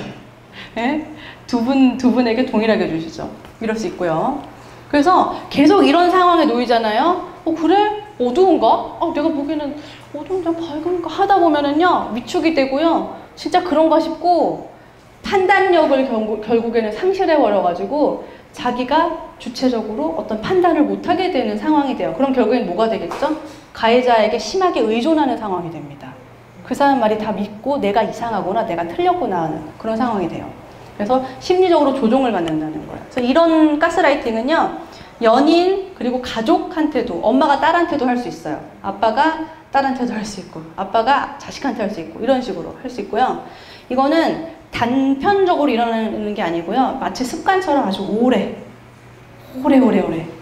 네? 두 분에게 동일하게 주시죠. 이럴 수 있고요. 그래서 계속 이런 상황에 놓이잖아요. 그래? 어두운가? 내가 보기에는 어두운가 밝은가 하다 보면은요 위축이 되고요. 진짜 그런가 싶고 판단력을 결국에는 상실해버려가지고 자기가 주체적으로 어떤 판단을 못하게 되는 상황이 돼요. 그럼 결국엔 뭐가 되겠죠? 가해자에게 심하게 의존하는 상황이 됩니다. 그 사람 말이 다 믿고 내가 이상하거나 내가 틀렸구나 하는 그런 상황이 돼요. 그래서 심리적으로 조종을 받는다는 거예요. 그래서 이런 가스라이팅은요 연인 그리고 가족한테도 엄마가 딸한테도 할 수 있어요. 아빠가 딸한테도 할 수 있고 아빠가 자식한테 할 수 있고 이런 식으로 할 수 있고요. 이거는 단편적으로 일어나는 게 아니고요. 마치 습관처럼 아주 오래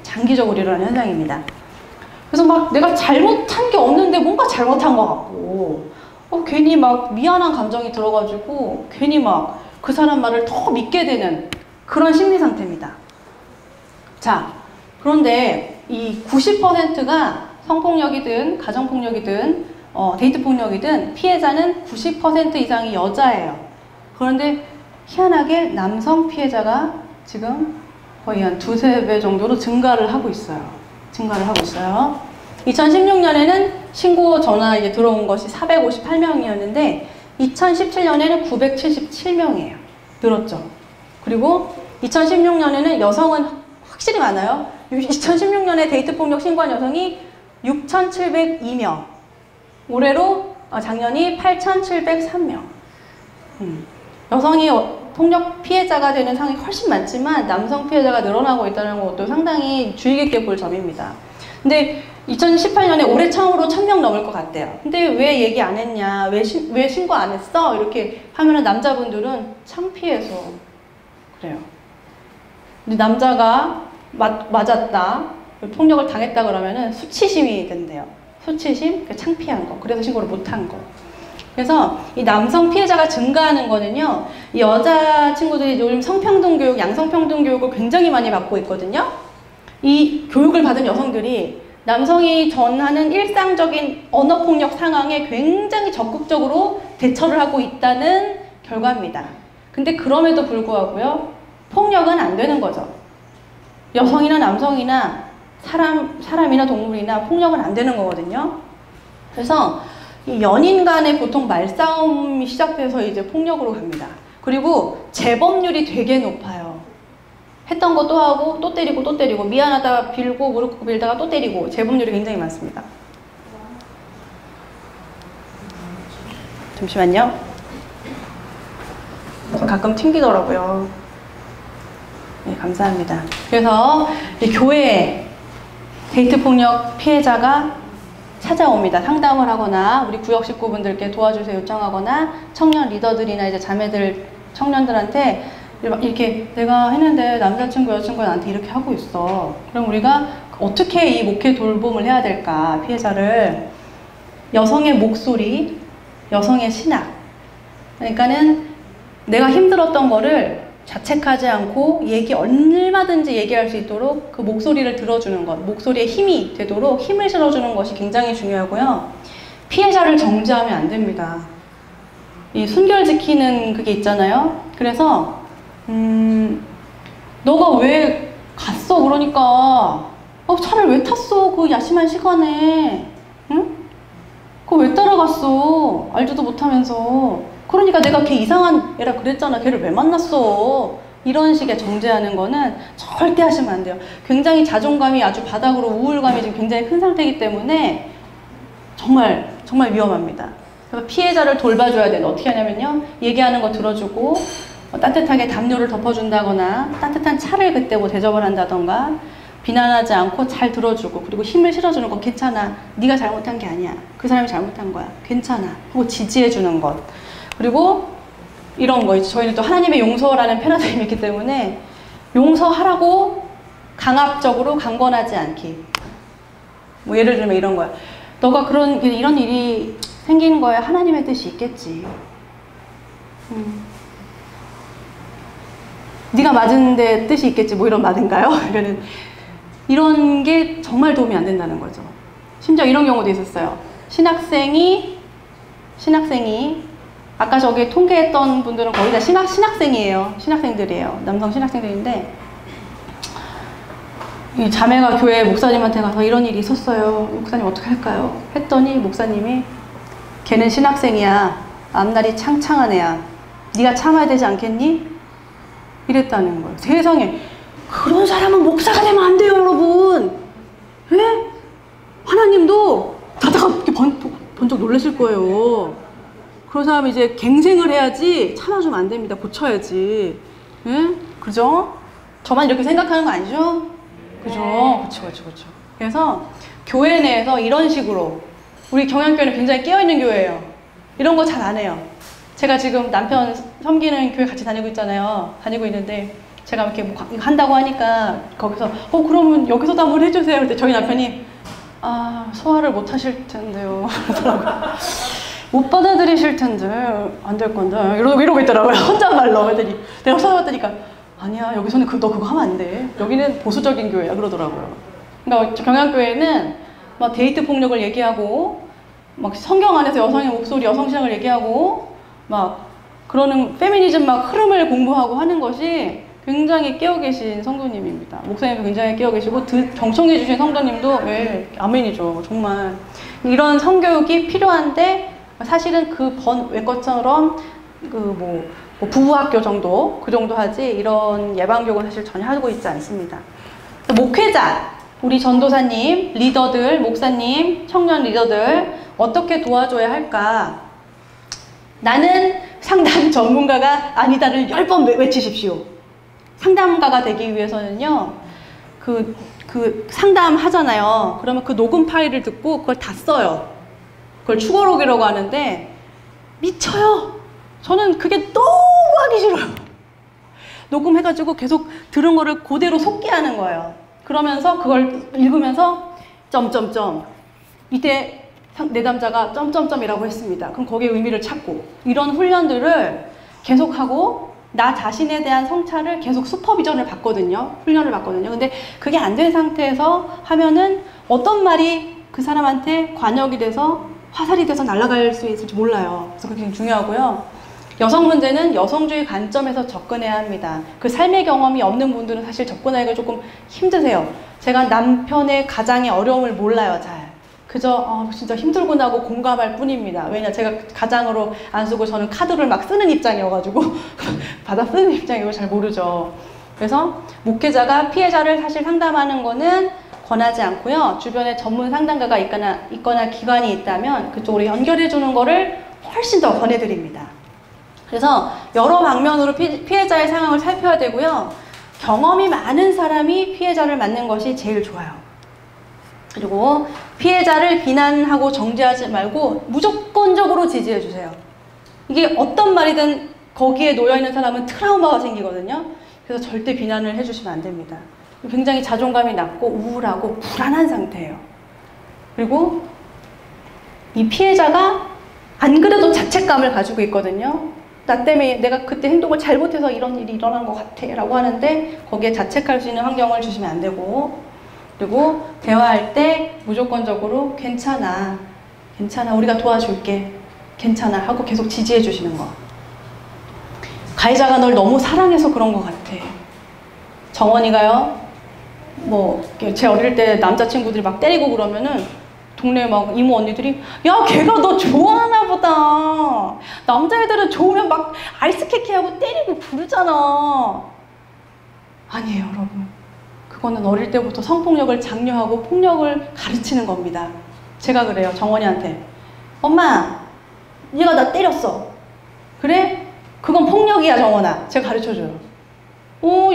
장기적으로 일어나는 현상입니다. 그래서 막 내가 잘못한 게 없는데 뭔가 잘못한 것 같고 괜히 막 미안한 감정이 들어가지고 괜히 막 그 사람 말을 더 믿게 되는 그런 심리 상태입니다. 자, 그런데 이 90%가 성폭력이든 가정폭력이든 데이트폭력이든 피해자는 90% 이상이 여자예요. 그런데 희한하게 남성 피해자가 지금 거의 한 두세 배 정도로 증가를 하고 있어요. 2016년에는 신고 전화 이제 들어온 것이 458명이었는데 2017년에는 977명이에요. 늘었죠. 그리고 2016년에는 여성은 확실히 많아요. 2016년에 데이트폭력 신고한 여성이 6,702명. 올해로 작년이 8,703명. 여성이 폭력 피해자가 되는 상황이 훨씬 많지만 남성 피해자가 늘어나고 있다는 것도 상당히 주의 깊게 볼 점입니다. 근데 2018년에 올해 처음으로 1,000명 넘을 것 같대요. 근데 왜 얘기 안 했냐, 왜 신고 안 했어? 이렇게 하면은 남자분들은 창피해서 그래요. 근데 남자가 맞았다, 폭력을 당했다 그러면은 수치심이 된대요. 수치심, 창피한 거. 그래서 신고를 못한 거. 그래서 이 남성 피해자가 증가하는 거는요, 이 여자친구들이 요즘 성평등 교육, 양성평등 교육을 굉장히 많이 받고 있거든요. 이 교육을 받은 여성들이 남성이 전하는 일상적인 언어폭력 상황에 굉장히 적극적으로 대처를 하고 있다는 결과입니다. 근데 그럼에도 불구하고요, 폭력은 안 되는 거죠. 여성이나 남성이나 사람이나 동물이나 폭력은 안 되는 거거든요. 그래서 이 연인 간에 보통 말싸움이 시작돼서 이제 폭력으로 갑니다. 그리고 재범률이 되게 높아요. 했던 거 또 하고 또 때리고 또 때리고 미안하다 빌고 무릎 꿇고 빌다가 또 때리고 재범률이 굉장히 많습니다. 잠시만요. 가끔 튕기더라고요. 네, 감사합니다. 그래서 이 교회에 데이트폭력 피해자가 찾아옵니다. 상담을 하거나 우리 구역 식구분들께 도와주세요 요청하거나 청년 리더들이나 이제 자매들, 청년들한테 이렇게 내가 했는데 남자친구, 여자친구가 나한테 이렇게 하고 있어. 그럼 우리가 어떻게 이 목회 돌봄을 해야 될까? 피해자를 여성의 목소리, 여성의 신학. 그러니까는 내가 힘들었던 거를 자책하지 않고 얼마든지 얘기할 수 있도록 그 목소리를 들어주는 것, 목소리에 힘이 되도록 힘을 실어주는 것이 굉장히 중요하고요. 피해자를 정죄하면 안 됩니다. 이 순결 지키는 그게 있잖아요. 그래서 너가 왜 갔어? 그러니까 차를 왜 탔어? 그 야심한 시간에. 응? 그거 왜 따라갔어? 알지도 못하면서. 그러니까 내가 걔 이상한 애라 그랬잖아. 걔를 왜 만났어? 이런 식의 정죄하는 거는 절대 하시면 안 돼요. 굉장히 자존감이 아주 바닥으로 우울감이 지금 굉장히 큰 상태이기 때문에 정말 위험합니다. 그래서 피해자를 돌봐줘야 돼요. 어떻게 하냐면요, 얘기하는 거 들어주고 따뜻하게 담요를 덮어준다거나 따뜻한 차를 그때 대접을 한다던가 비난하지 않고 잘 들어주고, 그리고 힘을 실어주는 거. 괜찮아, 네가 잘못한 게 아니야, 그 사람이 잘못한 거야, 괜찮아 하고 지지해주는 것. 그리고 이런 거, 저희는 또 하나님의 용서라는 패러다임이 있기 때문에 용서하라고 강압적으로 강권하지 않기. 예를 들면 이런 거야. 너가 이런 일이 생기는 거에 하나님의 뜻이 있겠지. 네가 맞은데 뜻이 있겠지. 이런 말인가요? 이런 게 정말 도움이 안 된다는 거죠. 심지어 이런 경우도 있었어요. 신학생이 아까 저기 통계했던 분들은 거의 다 신학생이에요. 신학생들이에요. 남성 신학생들인데, 이 자매가 교회 목사님한테 가서 이런 일이 있었어요. 목사님 어떻게 할까요? 했더니 목사님이, 걔는 신학생이야. 앞날이 창창한 애야. 네가 참아야 되지 않겠니? 이랬다는 거예요. 세상에, 그런 사람은 목사가 되면 안 돼요, 여러분. 예? 하나님도 다다가 이렇게 번쩍 놀라실 거예요. 그런 사람이 이제 갱생을 해야지, 참아주면 안 됩니다. 고쳐야지. 예? 그죠? 저만 이렇게 생각하는 거 아니죠? 그죠? 그쵸. 그래서 교회 내에서 이런 식으로, 우리 경양교회는 굉장히 깨어있는 교회예요. 이런 거 잘 안 해요. 제가 지금 남편 섬기는 교회 같이 다니고 있잖아요. 다니고 있는데 제가 이렇게 이거 한다고 하니까 거기서 그러면 여기서도 한번 해주세요. 그때 저희 남편이 소화를 못 하실 텐데요. 그러더라고요. 못 받아들이실 텐데 안 될 건데 이러고 있더라고요. 혼잣말로 애들이. 내가 찾아봤더니까 아니야 여기서는 너 그거 하면 안 돼. 여기는 보수적인 교회야 그러더라고요. 그러니까 경양교회는 막 데이트 폭력을 얘기하고 막 성경 안에서 여성의 목소리, 여성신앙을 얘기하고 막 그러는 페미니즘 막 흐름을 공부하고 하는 것이 굉장히 깨어 계신 성도님입니다. 목사님도 굉장히 깨어 계시고 경청해 주신 성도님도 아멘이죠. 정말 이런 성교육이 필요한데 사실은 외것처럼 뭐 부부학교 정도 그 정도 하지 이런 예방교육은 사실 전혀 하고 있지 않습니다. 목회자 우리 전도사님, 리더들, 목사님, 청년 리더들 어떻게 도와줘야 할까? 나는 상담 전문가가 아니다를 10번 외치십시오. 상담가가 되기 위해서는요, 그 상담하잖아요. 그러면 그 녹음 파일을 듣고 그걸 다 써요. 그걸 추거록이라고 하는데, 미쳐요. 저는 그게 너무 하기 싫어요. 녹음해가지고 계속 들은 거를 그대로 속기하는 거예요. 그러면서 그걸 읽으면서, 점점점. 이때 내담자가 점점점이라고 했습니다. 그럼 거기에 의미를 찾고 이런 훈련들을 계속하고 나 자신에 대한 성찰을 계속 슈퍼비전을 받거든요. 훈련을 받거든요. 근데 그게 안 된 상태에서 하면은 어떤 말이 그 사람한테 관역이 돼서 화살이 돼서 날아갈 수 있을지 몰라요. 그래서 그게 굉장히 중요하고요. 여성 문제는 여성주의 관점에서 접근해야 합니다. 그 삶의 경험이 없는 분들은 사실 접근하기가 조금 힘드세요. 제가 남편의 가장의 어려움을 몰라요, 잘. 그저 진짜 힘들구나 하고 공감할 뿐입니다. 왜냐 제가 가장으로 안 쓰고 저는 카드를 막 쓰는 입장이어가지고 받아 쓰는 입장이고 잘 모르죠. 그래서 목회자가 피해자를 사실 상담하는 거는 권하지 않고요. 주변에 전문 상담가가 있거나 기관이 있다면 그쪽으로 연결해 주는 거를 훨씬 더 권해드립니다. 그래서 여러 방면으로 피해자의 상황을 살펴야 되고요. 경험이 많은 사람이 피해자를 맡는 것이 제일 좋아요. 그리고 피해자를 비난하고 정죄하지 말고 무조건적으로 지지해 주세요. 이게 어떤 말이든 거기에 놓여있는 사람은 트라우마가 생기거든요. 그래서 절대 비난을 해주시면 안 됩니다. 굉장히 자존감이 낮고 우울하고 불안한 상태예요. 그리고 이 피해자가 안 그래도 자책감을 가지고 있거든요. 나 때문에 내가 그때 행동을 잘못해서 이런 일이 일어난 것 같아 라고 하는데 거기에 자책할 수 있는 환경을 주시면 안 되고, 그리고 대화할 때 무조건적으로 괜찮아 우리가 도와줄게 괜찮아 하고 계속 지지해 주시는 거. 가해자가 널 너무 사랑해서 그런 것 같아. 정원이가요 제 어릴 때 남자친구들이 막 때리고 그러면은 동네 막 이모 언니들이 야 걔가 너 좋아하나 보다. 남자애들은 좋으면 막 아이스케키하고 때리고 부르잖아. 아니에요 여러분. 그거는 어릴 때부터 성폭력을 장려하고 폭력을 가르치는 겁니다. 제가 그래요 정원이한테. 엄마 얘가 나 때렸어. 그래? 그건 폭력이야 정원아. 제가 가르쳐줘요.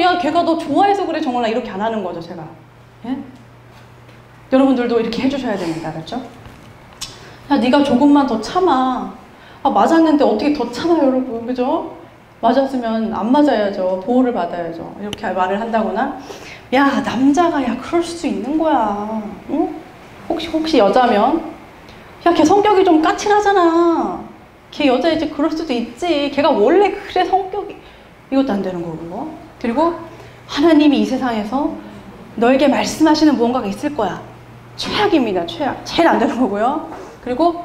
야 걔가 너 좋아해서 그래 정원아. 이렇게 안 하는 거죠 제가. 예? 여러분들도 이렇게 해주셔야 됩니다. 알았죠? 야 네가 조금만 더 참아. 맞았는데 어떻게 더 참아요 여러분. 그죠? 맞았으면 안 맞아야죠. 보호를 받아야죠. 이렇게 말을 한다거나 야 남자가 그럴 수 있는 거야. 응? 혹시 여자면 야 걔 성격이 좀 까칠하잖아. 걔 여자이지 그럴 수도 있지. 걔가 원래 그래 성격이. 이것도 안 되는 거고. 그리고 하나님이 이 세상에서 너에게 말씀하시는 무언가가 있을 거야. 최악입니다. 최악. 제일 안 되는 거고요. 그리고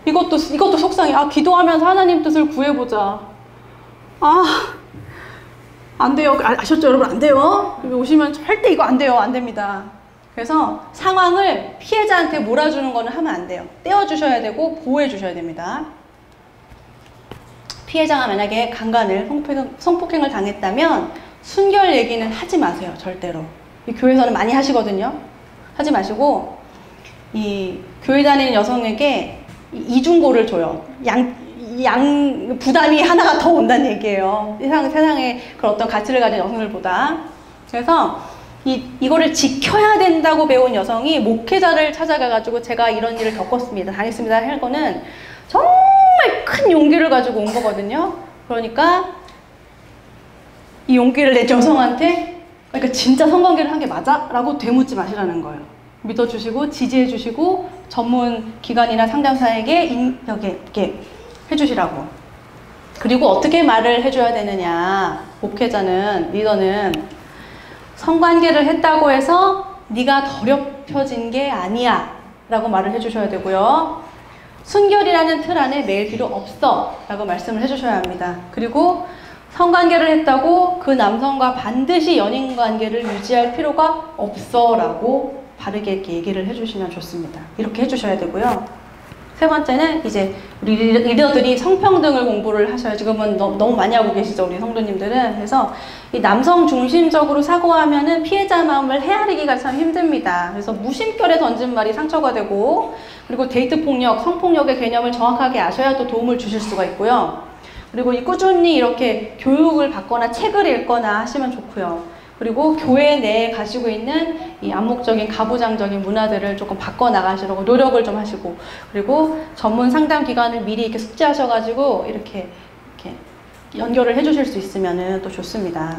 이것도 속상해. 기도하면서 하나님 뜻을 구해보자. 안 돼요. 아셨죠 여러분? 안 돼요. 오시면 절대 이거 안 돼요. 안 됩니다. 그래서 상황을 피해자한테 몰아주는 거는 하면 안 돼요. 떼어주셔야 되고 보호해 주셔야 됩니다. 피해자가 만약에 강간을 성폭행을 당했다면 순결 얘기는 하지 마세요. 절대로. 이 교회에서는 많이 하시거든요. 하지 마시고 이 교회 다니는 여성에게 이중고를 줘요. 양 부담이 하나가 더 온다는 얘기예요. 세상에 그런 어떤 가치를 가진 여성들보다. 그래서 이거를 지켜야 된다고 배운 여성이 목회자를 찾아가가지고 제가 이런 일을 겪었습니다. 당했습니다. 할 거는 정말 큰 용기를 가지고 온 거거든요. 그러니까 이 용기를 낸 여성한테 그러니까 진짜 성관계를 한 게 맞아? 라고 되묻지 마시라는 거예요. 믿어주시고 지지해주시고 전문 기관이나 상담사에게 이렇게 해주시라고. 그리고 어떻게 말을 해줘야 되느냐. 목회자는, 리더는 성관계를 했다고 해서 네가 더럽혀진 게 아니야 라고 말을 해주셔야 되고요. 순결이라는 틀 안에 매일 필요 없어 라고 말씀을 해주셔야 합니다. 그리고 성관계를 했다고 그 남성과 반드시 연인관계를 유지할 필요가 없어 라고 바르게 이렇게 얘기를 해주시면 좋습니다. 이렇게 해주셔야 되고요. 세 번째는 이제 우리 리더들이 성평등을 공부를 하셔요. 지금은 너무 많이 하고 계시죠, 우리 성도님들은. 그래서 이 남성 중심적으로 사고하면은 피해자 마음을 헤아리기가 참 힘듭니다. 그래서 무심결에 던진 말이 상처가 되고, 그리고 데이트 폭력, 성폭력의 개념을 정확하게 아셔야 또 도움을 주실 수가 있고요. 그리고 꾸준히 이렇게 교육을 받거나 책을 읽거나 하시면 좋고요. 그리고 교회 내에 가지고 있는 이 암묵적인 가부장적인 문화들을 조금 바꿔나가시려고 노력을 좀 하시고, 그리고 전문 상담 기관을 미리 이렇게 숙지하셔가지고 이렇게 연결을 해주실 수 있으면 또 좋습니다.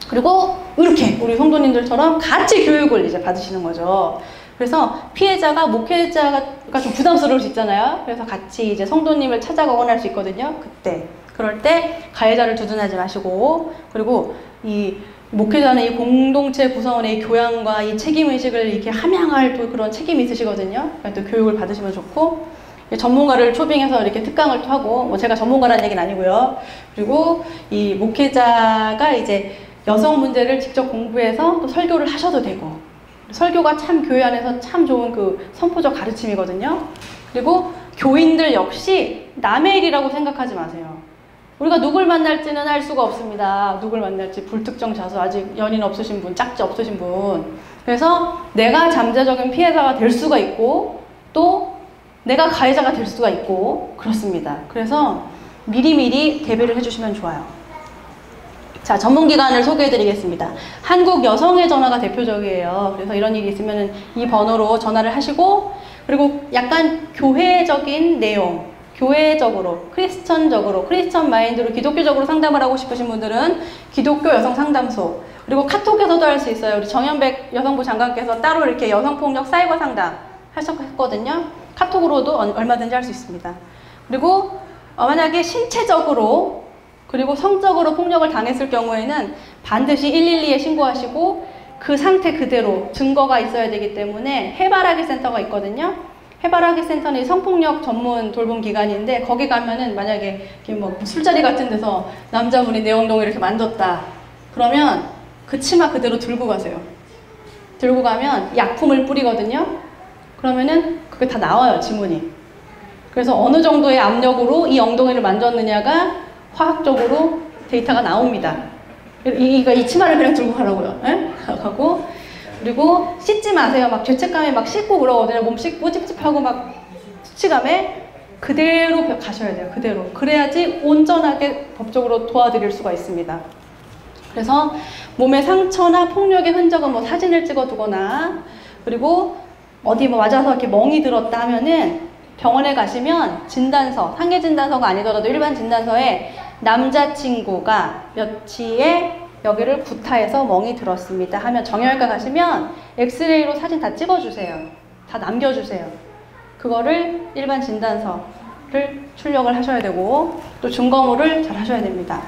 그리고 이렇게 우리 성도님들처럼 같이 교육을 이제 받으시는 거죠. 그래서 피해자가 목회자가 좀 부담스러울 수 있잖아요. 그래서 같이 이제 성도님을 찾아가거나 할 수 있거든요. 그럴 때 가해자를 두둔하지 마시고, 그리고 이 목회자는 이 공동체 구성원의 교양과 이 책임의식을 이렇게 함양할 또 그런 책임이 있으시거든요. 또 교육을 받으시면 좋고, 전문가를 초빙해서 이렇게 특강을 또 하고, 뭐 제가 전문가라는 얘기는 아니고요. 그리고 이 목회자가 이제 여성 문제를 직접 공부해서 또 설교를 하셔도 되고, 설교가 참 교회 안에서 참 좋은 그 선포적 가르침이거든요. 그리고 교인들 역시 남의 일이라고 생각하지 마세요. 우리가 누굴 만날지는 알 수가 없습니다. 누굴 만날지 불특정 자수, 아직 연인 없으신 분, 짝지 없으신 분. 그래서 내가 잠재적인 피해자가 될 수가 있고 또 내가 가해자가 될 수가 있고 그렇습니다. 그래서 미리미리 대비를 해주시면 좋아요. 자, 전문기관을 소개해드리겠습니다. 한국여성의 전화가 대표적이에요. 그래서 이런 일이 있으면 이 번호로 전화를 하시고, 그리고 약간 교회적인 내용, 교회적으로, 크리스천 마인드로 기독교적으로 상담을 하고 싶으신 분들은 기독교 여성 상담소, 그리고 카톡에서도 할 수 있어요. 우리 정연백 여성부 장관께서 따로 이렇게 여성폭력 사이버 상담 하셨거든요. 카톡으로도 얼마든지 할 수 있습니다. 그리고 만약에 신체적으로 그리고 성적으로 폭력을 당했을 경우에는 반드시 112에 신고하시고 그 상태 그대로 증거가 있어야 되기 때문에 해바라기 센터가 있거든요. 해바라기 센터는 성폭력 전문 돌봄 기관인데, 거기 가면은 만약에 뭐 술자리 같은 데서 남자분이 내 엉덩이를 이렇게 만졌다 그러면 그 치마 그대로 들고 가세요. 들고 가면 약품을 뿌리거든요. 그러면은 그게 다 나와요, 지문이. 그래서 어느 정도의 압력으로 이 엉덩이를 만졌느냐가 화학적으로 데이터가 나옵니다. 이 치마를 그냥 들고 가라고요. 에? 가고, 그리고 씻지 마세요. 막 죄책감에 막 씻고 그러거든요. 몸 씻고 찝찝하고 막 수치감에 그대로 가셔야 돼요. 그대로. 그래야지 온전하게 법적으로 도와드릴 수가 있습니다. 그래서 몸에 상처나 폭력의 흔적은 뭐 사진을 찍어 두거나, 그리고 어디 뭐 맞아서 이렇게 멍이 들었다 하면은 병원에 가시면 진단서, 상해 진단서가 아니더라도 일반 진단서에 남자친구가 며칠에 여기를 구타해서 멍이 들었습니다 하면 정형외과 가시면 엑스레이로 사진 다 찍어주세요. 다 남겨주세요. 그거를 일반 진단서를 출력을 하셔야 되고, 또 증거물을 잘 하셔야 됩니다.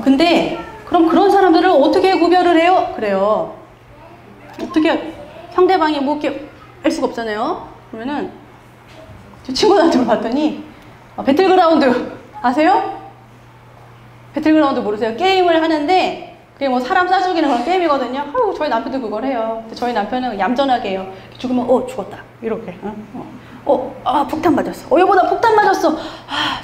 근데 그럼 그런 사람들을 어떻게 구별을 해요? 그래요. 어떻게 상대방이 뭐 이렇게 알 수가 없잖아요. 그러면은 제 친구들한테 물어봤더니 배틀그라운드 아세요? 배틀그라운드 모르세요? 게임을 하는데 그게 뭐 사람 쏴 죽이는 그런 게임이거든요. 아유, 저희 남편도 그걸 해요. 저희 남편은 얌전하게 해요. 죽으면 죽었다 이렇게. 폭탄 맞았어. 여보 나 폭탄 맞았어.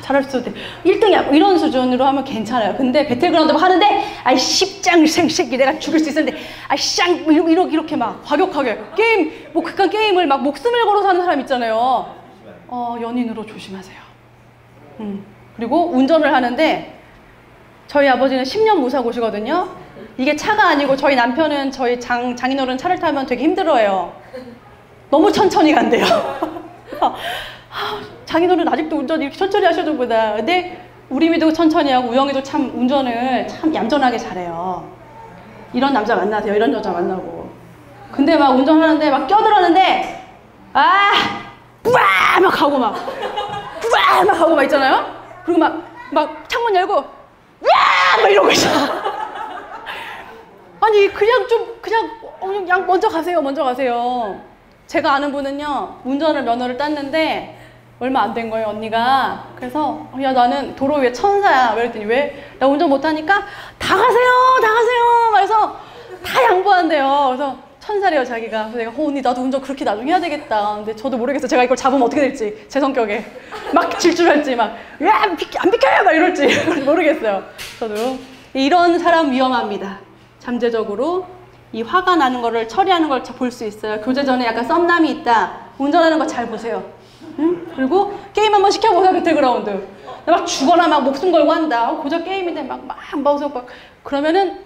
잘했어. 1등이야. 이런 수준으로 하면 괜찮아요. 근데 배틀그라운드 하는데 아이 십장 생새끼 내가 죽일 수 있었는데 아이 쌍 이렇게 막 과격하게 게임 뭐 극한 게임을 막 목숨을 걸어서 하는 사람 있잖아요. 연인으로 조심하세요. 그리고 운전을 하는데 저희 아버지는 10년 무사고시거든요. 이게 차가 아니고 저희 남편은 저희 장인어른 차를 타면 되게 힘들어해요. 너무 천천히 간대요. 장인어른 아직도 운전 이렇게 천천히 하셔도 보다. 근데 우리 미도 천천히 하고 우영이도 참 운전을 참 얌전하게 잘해요. 이런 남자 만나세요. 이런 여자 만나고. 근데 막 운전하는데 막 껴들었는데 우와 막 하고 막 우와 막 하고 막 있잖아요. 그리고 막 창문 열고 우와 막 이러고 있어. 아니 그냥 먼저 가세요. 제가 아는 분은요 면허를 땄는데 얼마 안 된 거예요, 언니가. 그래서 야 나는 도로 위에 천사야. 그랬더니 왜? 나 운전 못하니까 다 가세요. 그래서 다 양보한대요. 그래서 천사래요 자기가. 그래서 내가 언니 나도 운전 그렇게 나중에 해야 되겠다. 근데 저도 모르겠어요. 제가 이걸 잡으면 어떻게 될지. 제 성격에 막 질주할지 막 안 비켜요 막 이럴지 모르겠어요. 저도 이런 사람 위험합니다. 잠재적으로 이 화가 나는 거를 처리하는 걸 볼 수 있어요. 교제 전에 약간 썸남이 있다. 운전하는 거 잘 보세요. 응? 그리고 게임 한번 시켜보세요. 배틀그라운드. 막 죽어라 막 목숨 걸고 한다. 고작 게임인데 막 그러면은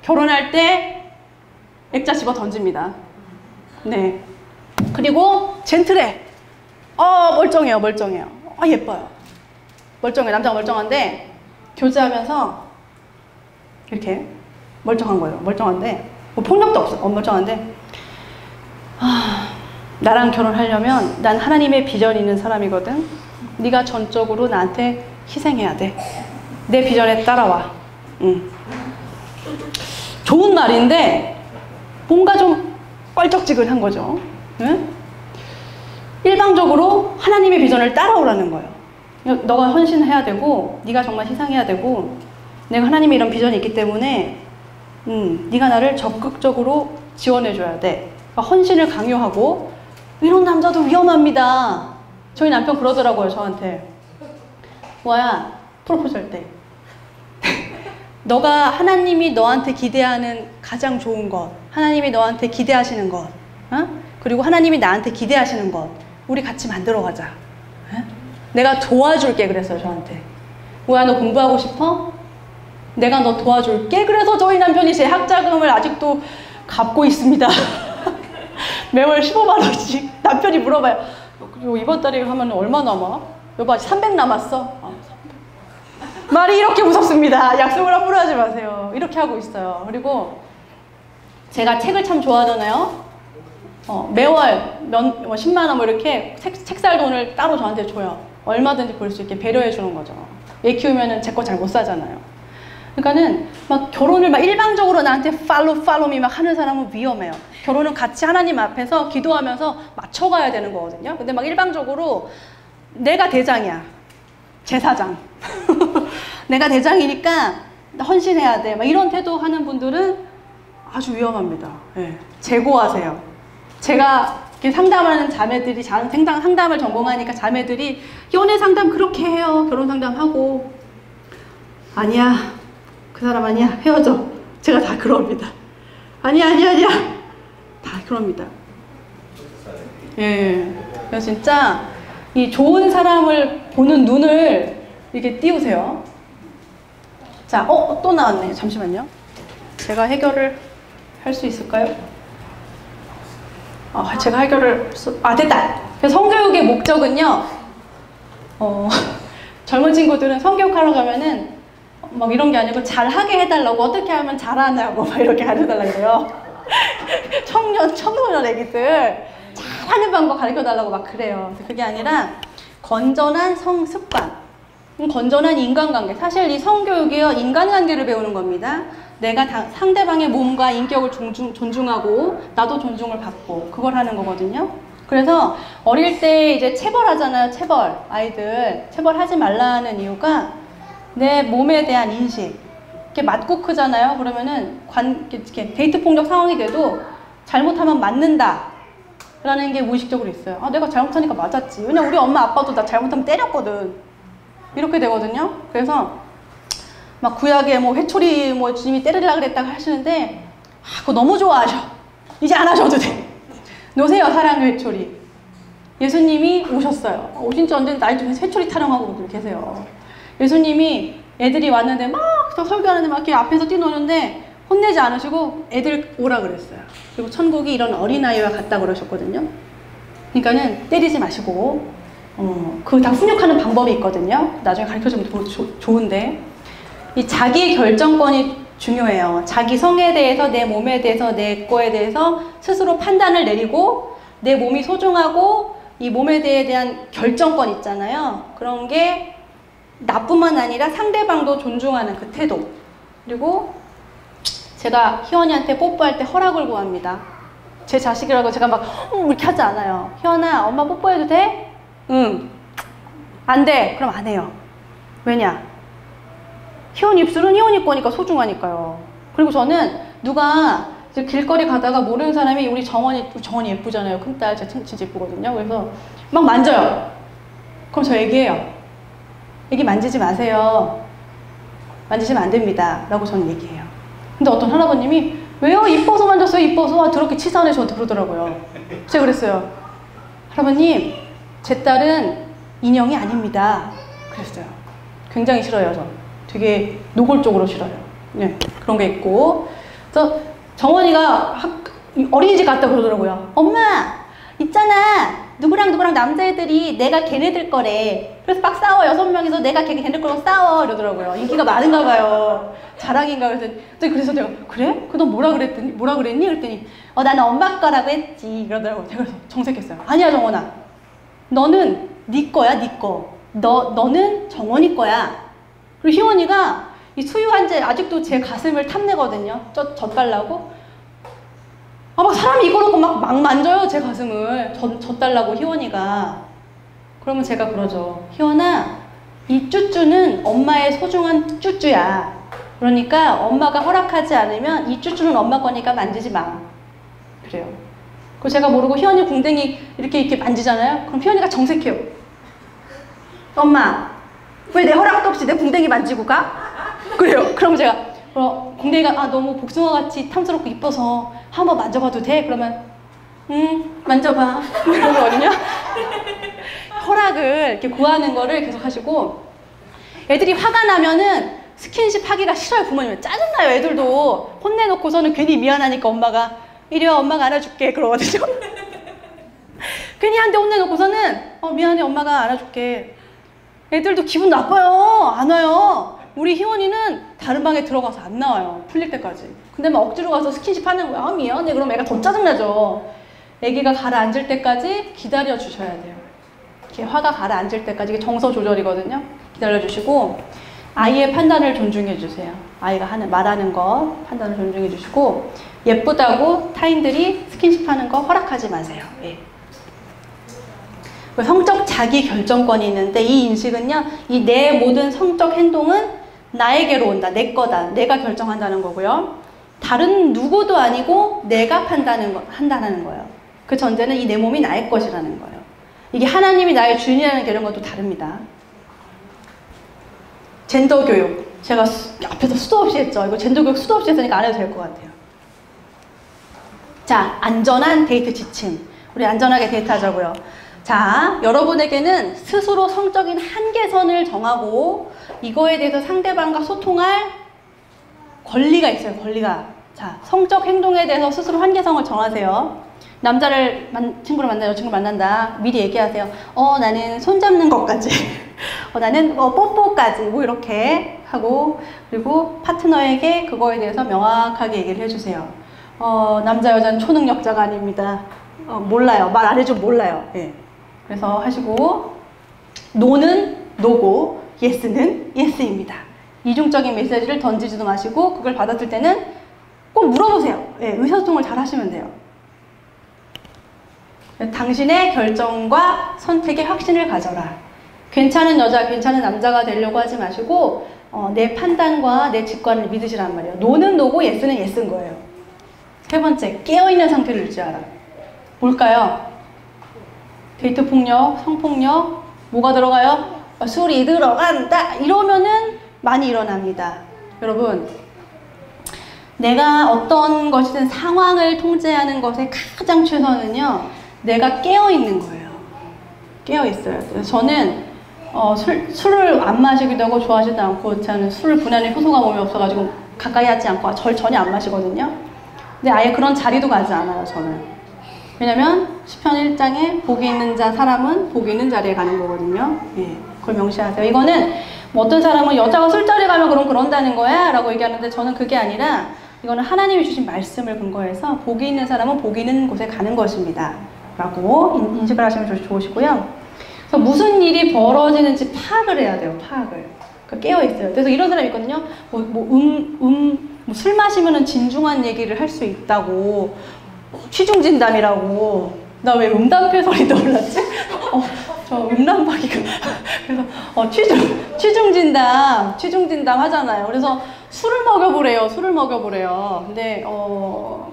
결혼할 때 액자 집어 던집니다. 네. 그리고 젠틀해. 멀쩡해요. 예뻐요. 멀쩡해. 남자가 멀쩡한데 교제하면서 이렇게 멀쩡한 거예요. 멀쩡한데 뭐 폭력도 없어. 멀쩡한데 나랑 결혼하려면 난 하나님의 비전이 있는 사람이거든. 네가 전적으로 나한테 희생해야 돼. 내 비전에 따라와. 좋은 말인데 뭔가 좀 껄쩍지근한 거죠. 응? 일방적으로 하나님의 비전을 따라오라는 거예요. 너가 헌신해야 되고 네가 정말 희생해야 되고 내가 하나님의 이런 비전이 있기 때문에 네가 나를 적극적으로 지원해줘야 돼. 그러니까 헌신을 강요하고 이런 남자도 위험합니다. 저희 남편 그러더라고요 저한테. 뭐야 프로포즈 할 때 너가 하나님이 너한테 기대하는 가장 좋은 것, 하나님이 너한테 기대하시는 것, 그리고 하나님이 나한테 기대하시는 것 우리 같이 만들어가자. 내가 도와줄게 그랬어요 저한테. 뭐야 너 공부하고 싶어? 내가 너 도와줄게. 그래서 저희 남편이 제 학자금을 아직도 갚고 있습니다. 매월 15만 원씩. 남편이 물어봐요. 이번 달에 하면 얼마 남아? 여보 아직 300 남았어? 300. 말이 이렇게 무섭습니다. 약속을 함부로 하지 마세요. 이렇게 하고 있어요. 그리고 제가 책을 참 좋아하잖아요. 매월 10만 원 뭐 이렇게 책 살 돈을 따로 저한테 줘요. 얼마든지 볼 수 있게 배려해 주는 거죠. 얘 키우면은 제 거 잘 못 사잖아요. 그러니까는 막 결혼을 막 일방적으로 나한테 팔로미 막 하는 사람은 위험해요. 결혼은 같이 하나님 앞에서 기도하면서 맞춰가야 되는 거거든요. 근데 막 일방적으로 내가 대장이야. 제사장. 내가 대장이니까 헌신해야 돼. 막 이런 태도 하는 분들은 아주 위험합니다. 네. 재고하세요. 제가 이렇게 상담하는 자매들이 상담을 전공하니까 자매들이 연애 상담 그렇게 해요. 결혼 상담하고 아니야. 그 사람 아니야. 헤어져. 제가 다 그럽니다. 아니야. 다 그럽니다. 예. 그래서 진짜 이 좋은 사람을 보는 눈을 이렇게 띄우세요. 자, 또 나왔네. 잠시만요. 제가 해결을 할 수 있을까요? 제가 해결을 됐다. 그래서 성교육의 목적은요. 젊은 친구들은 성교육하러 가면은 막 이런 게 아니고 잘하게 해달라고 어떻게 하면 잘하냐고 막 이렇게 가르쳐달라고 그래요. 청소년 애기들 잘하는 방법 가르쳐달라고 막 그래요. 그래서 그게 아니라 건전한 성습관, 건전한 인간관계. 사실 이 성교육이요 인간관계를 배우는 겁니다. 내가 상대방의 몸과 인격을 존중하고 나도 존중을 받고 그걸 하는 거거든요. 그래서 어릴 때 이제 체벌하잖아요. 아이들 체벌하지 말라는 이유가 내 몸에 대한 인식. 이렇게 맞고 크잖아요. 그러면은 이렇게 데이트 폭력 상황이 돼도 잘못하면 맞는다 라는 게 무의식적으로 있어요. 내가 잘못하니까 맞았지. 왜냐면 우리 엄마 아빠도 나 잘못하면 때렸거든. 이렇게 되거든요. 그래서 막 구약에 뭐 회초리 뭐 주님이 때리려고 그랬다고 하시는데 그거 너무 좋아하셔. 이제 안 하셔도 돼. 놓으세요. 사랑의 회초리. 예수님이 오셨어요. 오신 지 언제 나이 좀 회초리 타령하고 계세요. 예수님이 애들이 왔는데 막 설교하는데 막 이렇게 앞에서 뛰노는데 혼내지 않으시고 애들 오라 그랬어요. 그리고 천국이 이런 어린아이와 같다 그러셨거든요. 그러니까는 때리지 마시고 그 다 훈육하는 방법이 있거든요. 나중에 가르쳐주면 좋은데 이 자기 결정권이 중요해요. 자기 성에 대해서, 내 몸에 대해서, 내 거에 대해서 스스로 판단을 내리고 내 몸이 소중하고 이 몸에 대한 결정권 있잖아요. 그런 게 나뿐만 아니라 상대방도 존중하는 그 태도. 그리고 제가 희원이한테 뽀뽀할 때 허락을 구합니다. 제 자식이라고 제가 막 이렇게 하지 않아요. 희원아, 엄마 뽀뽀해도 돼? 응. 안 돼. 그럼 안 해요. 왜냐? 희원 입술은 희원이 거니까 소중하니까요. 그리고 저는 누가 길거리 가다가 모르는 사람이 우리 정원이 예쁘잖아요. 큰딸 진짜 예쁘거든요. 그래서 막 만져요. 그럼 저 얘기해요. 애기 만지지 마세요. 만지시면 안 됩니다. 라고 저는 얘기해요. 근데 어떤 할아버님이 왜요? 이뻐서 만졌어요. 이뻐서. 더럽게 치사하네. 저한테 그러더라고요. 제가 그랬어요. 할아버님, 제 딸은 인형이 아닙니다. 그랬어요. 굉장히 싫어요. 저 되게 노골적으로 싫어요. 네, 그런 게 있고. 그래서 정원이가 어린이집 갔다 그러더라고요. 엄마, 있잖아. 누구랑 남자애들이 내가 걔네들 거래. 그래서 막 싸워. 6명이서 내가 걔네들 거라고 싸워. 이러더라고요. 인기가 많은가 봐요. 자랑인가. 그래서 내가 그래? 너 뭐라 그랬니? 그랬더니 나는 엄마 거라고 했지. 이러더라고요. 제가 그래서 정색했어요. 아니야, 정원아. 너는 네 거야, 네 거. 너는 정원이 거야. 그리고 희원이가 이 수유한지 아직도 제 가슴을 탐내거든요. 젖달라고. 막 사람이 이거라고 막 만져요. 제 가슴을. 젖달라고 희원이가. 그러면 제가 그러죠. 희원아, 이 쭈쭈는 엄마의 소중한 쭈쭈야. 그러니까 엄마가 허락하지 않으면 이 쭈쭈는 엄마 거니까 만지지 마. 그래요. 그리고 제가 모르고 희원이 궁뎅이 이렇게 만지잖아요. 그럼 희원이가 정색해요. 엄마, 왜 내 허락도 없이 내 궁뎅이 만지고 가? 그래요. 그럼 제가 궁뎅이가 너무 복숭아같이 탐스럽고 이뻐서 한번 만져봐도 돼? 그러면 만져봐. 이러거든요. 허락을 이렇게 구하는 거를 계속 하시고, 애들이 화가 나면은 스킨십 하기가 싫어요. 부모님은 짜증나요. 애들도 혼내놓고서는 괜히 미안하니까 엄마가 이리 와, 엄마가 안아줄게. 그러거든요. 괜히 한 대 혼내놓고서는 미안해, 엄마가 안아줄게. 애들도 기분 나빠요. 안 와요. 우리 희원이는 다른 방에 들어가서 안 나와요. 풀릴 때까지. 근데 막 억지로 가서 스킨십 하는 거야. 미안해. 그럼 애가 더 짜증나죠. 애기가 가라앉을 때까지 기다려 주셔야 돼요. 이렇게 화가 가라앉을 때까지. 이게 정서 조절이거든요. 기다려 주시고 아이의 판단을 존중해 주세요. 아이가 말하는 거 판단을 존중해 주시고, 예쁘다고 타인들이 스킨십 하는 거 허락하지 마세요. 예. 성적 자기 결정권이 있는데, 이 인식은요, 이 내 모든 성적 행동은 나에게로 온다. 내 거다. 내가 결정한다는 거고요. 다른 누구도 아니고 내가 한다는 거예요. 그 전제는 이 내 몸이 나의 것이라는 거예요. 이게 하나님이 나의 주인이라는 개념과 또 다릅니다. 젠더 교육. 제가 앞에서 수도 없이 했죠. 이거 젠더 교육 수도 없이 했으니까 안 해도 될 것 같아요. 자, 안전한 데이트 지침. 우리 안전하게 데이트하자고요. 자, 여러분에게는 스스로 성적인 한계선을 정하고 이거에 대해서 상대방과 소통할 권리가 있어요. 권리가. 자, 성적 행동에 대해서 스스로 한계선을 정하세요. 친구를 만나, 여친구를 만난다. 미리 얘기하세요. 나는 손잡는 것까지. 나는 뽀뽀까지. 뭐 이렇게 하고, 그리고 파트너에게 그거에 대해서 명확하게 얘기를 해주세요. 남자, 여자는 초능력자가 아닙니다. 몰라요. 말 안 해주면 몰라요. 예. 그래서 하시고, 노는 노고, 예스는 예스입니다. 이중적인 메시지를 던지지도 마시고, 그걸 받았을 때는 꼭 물어보세요. 예, 의사소통을 잘 하시면 돼요. 당신의 결정과 선택에 확신을 가져라. 괜찮은 여자, 괜찮은 남자가 되려고 하지 마시고 내 판단과 내 직관을 믿으시란 말이에요. 노는 노고 예스는 예스인 거예요. 세 번째, 깨어있는 상태를 유지하라. 뭘까요? 데이트 폭력, 성폭력, 뭐가 들어가요? 술이 들어간다. 이러면은 많이 일어납니다. 여러분, 내가 어떤 것이든 상황을 통제하는 것의 가장 최선은요, 내가 깨어있는 거예요. 깨어있어요. 그래서 저는 술을 안 마시기도 하고 좋아하지도 않고, 저는 술 분해하는 효소가 몸에 없어가지고 가까이 하지 않고 전혀 안 마시거든요. 근데 아예 그런 자리도 가지 않아요, 저는. 왜냐면 시편 1장에 복이 있는 사람은 복이 있는 자리에 가는 거거든요. 예, 그걸 명시하세요. 이거는 뭐 어떤 사람은 여자가 술자리 가면 그럼 그런다는 거야 라고 얘기하는데 저는 그게 아니라 이거는 하나님이 주신 말씀을 근거해서 복이 있는 사람은 복이 있는 곳에 가는 것입니다 라고 인식을 하시면 좋으시고요. 그래서 무슨 일이 벌어지는지 파악을 해야 돼요. 파악을. 깨어있어요. 그래서 이런 사람이 있거든요. 술 마시면은 진중한 얘기를 할 수 있다고. 취중진담이라고. 나 왜 음담패 소리 떠올랐지? 저 음란박이가. 그래서 취중진담 하잖아요. 그래서 술을 먹여보래요. 근데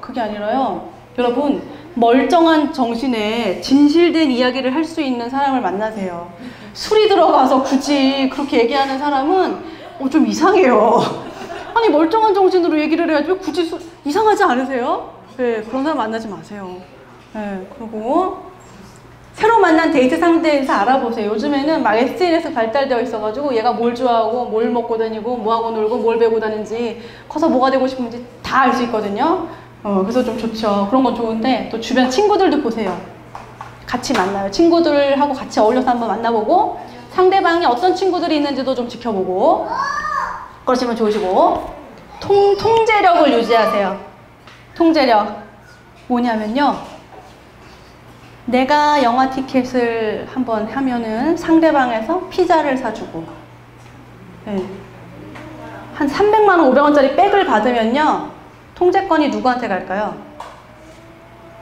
그게 아니라요. 여러분 멀쩡한 정신에 진실된 이야기를 할 수 있는 사람을 만나세요. 술이 들어가서 굳이 그렇게 얘기하는 사람은 좀 이상해요. 아니 멀쩡한 정신으로 얘기를 해야지 왜 굳이 이상하지 않으세요? 네, 그런 사람 만나지 마세요. 네, 그리고 새로 만난 데이트 상대에서 알아보세요. 요즘에는 막 SNS 발달되어 있어가지고 얘가 뭘 좋아하고 뭘 먹고 다니고 뭐하고 놀고 뭘 배우고 다니는지 커서 뭐가 되고 싶은지 다 알 수 있거든요. 그래서 좀 좋죠. 그런 건 좋은데 또 주변 친구들도 보세요. 같이 만나요. 친구들하고 같이 어울려서 한번 만나보고 상대방이 어떤 친구들이 있는지도 좀 지켜보고 그러시면 좋으시고 통제력을 유지하세요. 통제력 뭐냐면요. 내가 영화 티켓을 한번 하면은 상대방에서 피자를 사주고 네. 한 300만 원, 500원짜리 백을 받으면요. 통제권이 누구한테 갈까요?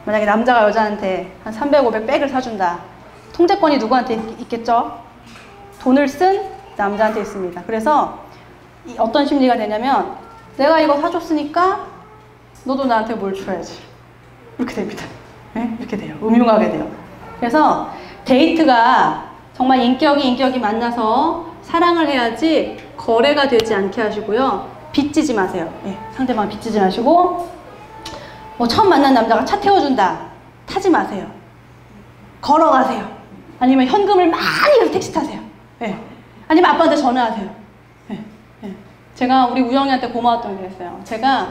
만약에 남자가 여자한테 한 300, 500 백을 사준다. 통제권이 누구한테 있겠죠? 돈을 쓴 남자한테 있습니다. 그래서 어떤 심리가 되냐면 내가 이거 사줬으니까 너도 나한테 뭘 줘야지. 이렇게 됩니다. 네? 이렇게 돼요. 음흉하게 돼요. 그래서 데이트가 정말 인격이 만나서 사랑을 해야지 거래가 되지 않게 하시고요. 빚지지 마세요. 네, 상대방 빚지지 마시고 뭐 처음 만난 남자가 차 태워준다. 타지 마세요. 걸어가세요. 아니면 현금을 많이 해서 택시 타세요. 네. 아니면 아빠한테 전화하세요. 네. 네. 제가 우리 우영이한테 고마웠던 게 있어요. 제가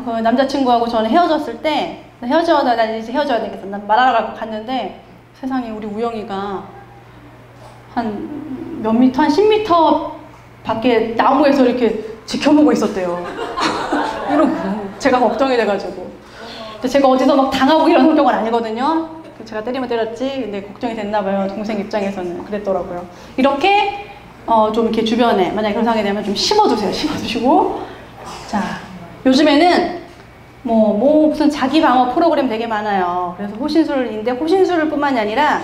그 남자친구하고 저는 헤어졌을 때 나 이제 헤어져야 되겠어. 난 말하러 갔는데 세상에 우리 우영이가 한 몇 미터, 한 10m 밖에 나무에서 이렇게 지켜보고 있었대요. 이러고 제가 걱정이 돼가지고. 근데 제가 어디서 막 당하고 이런 성격은 아니거든요. 제가 때리면 때렸지. 근데 걱정이 됐나 봐요. 동생 입장에서는 그랬더라고요. 이렇게 좀 이렇게 주변에 만약에 그런 상황이 되면 좀 심어두세요. 심어두시고. 자, 요즘에는 무슨 자기 방어 프로그램 되게 많아요. 그래서 호신술인데 호신술 뿐만이 아니라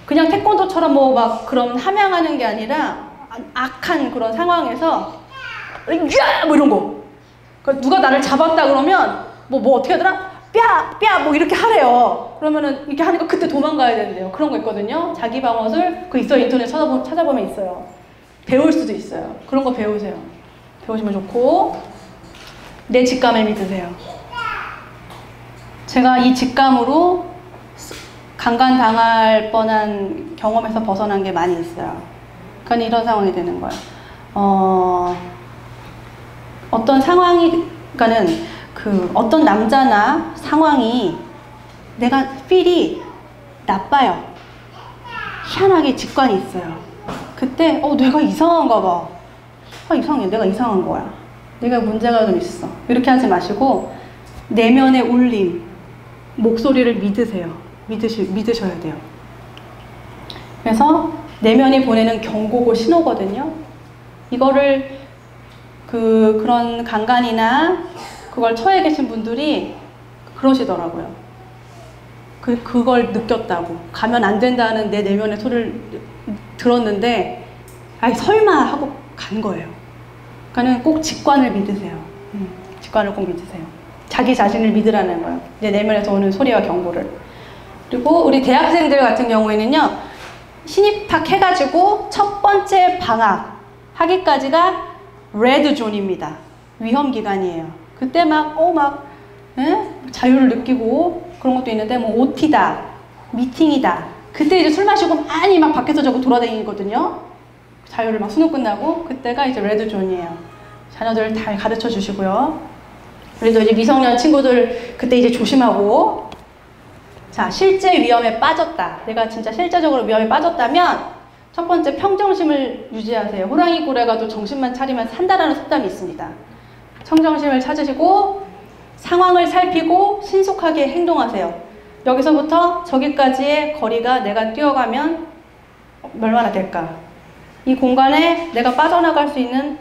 그냥 태권도처럼 막 그런 함양하는 게 아니라 악한 그런 상황에서 뭐 이런 거. 그러니까 누가 나를 잡았다 그러면 뭐 어떻게 하더라? 뼈 뭐 이렇게 하래요. 그러면은 이렇게 하니까 그때 도망가야 된대요. 그런 거 있거든요. 자기 방어술 있어요. 인터넷 찾아보면 있어요. 배울 수도 있어요. 그런 거 배우세요. 배우시면 좋고 내 직감을 믿으세요. 제가 이 직감으로 강간당할 뻔한 경험에서 벗어난 게 많이 있어요. 그러니까 이런 상황이 되는 거예요. 어떤 상황이, 그러니까는 어떤 남자나 상황이 내가 필이 나빠요. 희한하게 직관이 있어요. 그때 내가 이상한가 봐. 이상해. 내가 이상한 거야. 내가 문제가 좀 있어. 이렇게 하지 마시고 내면의 울림, 목소리를 믿으셔야 돼요. 그래서 내면이 보내는 경고고 신호거든요. 이거를 그런 강간이나 그걸 처해 계신 분들이 그러시더라고요. 그걸 느꼈다고. 가면 안 된다는 내 내면의 소리를 들었는데 설마 하고 간 거예요. 그러니까 꼭 직관을 믿으세요. 직관을 꼭 믿으세요. 자기 자신을 믿으라는 거예요. 내 내면에서 오는 소리와 경고를. 그리고 우리 대학생들 같은 경우에는요. 신입학 해가지고 첫 번째 방학 하기까지가 레드 존입니다. 위험 기간이에요. 그때 자유를 느끼고 그런 것도 있는데 OT다, 미팅이다. 그때 이제 술 마시고 많이 밖에서 돌아다니거든요. 자유를 수능 끝나고 그때가 이제 레드 존이에요. 자녀들 잘 가르쳐 주시고요. 그래도 이제 미성년 친구들 그때 이제 조심하고. 자, 실제 위험에 빠졌다. 내가 진짜 실제적으로 위험에 빠졌다면 첫 번째, 평정심을 유지하세요. 호랑이 굴에 가도 정신만 차리면 산다라는 속담이 있습니다. 평정심을 찾으시고 상황을 살피고 신속하게 행동하세요. 여기서부터 저기까지의 거리가 내가 뛰어가면 얼마나 될까? 이 공간에 내가 빠져나갈 수 있는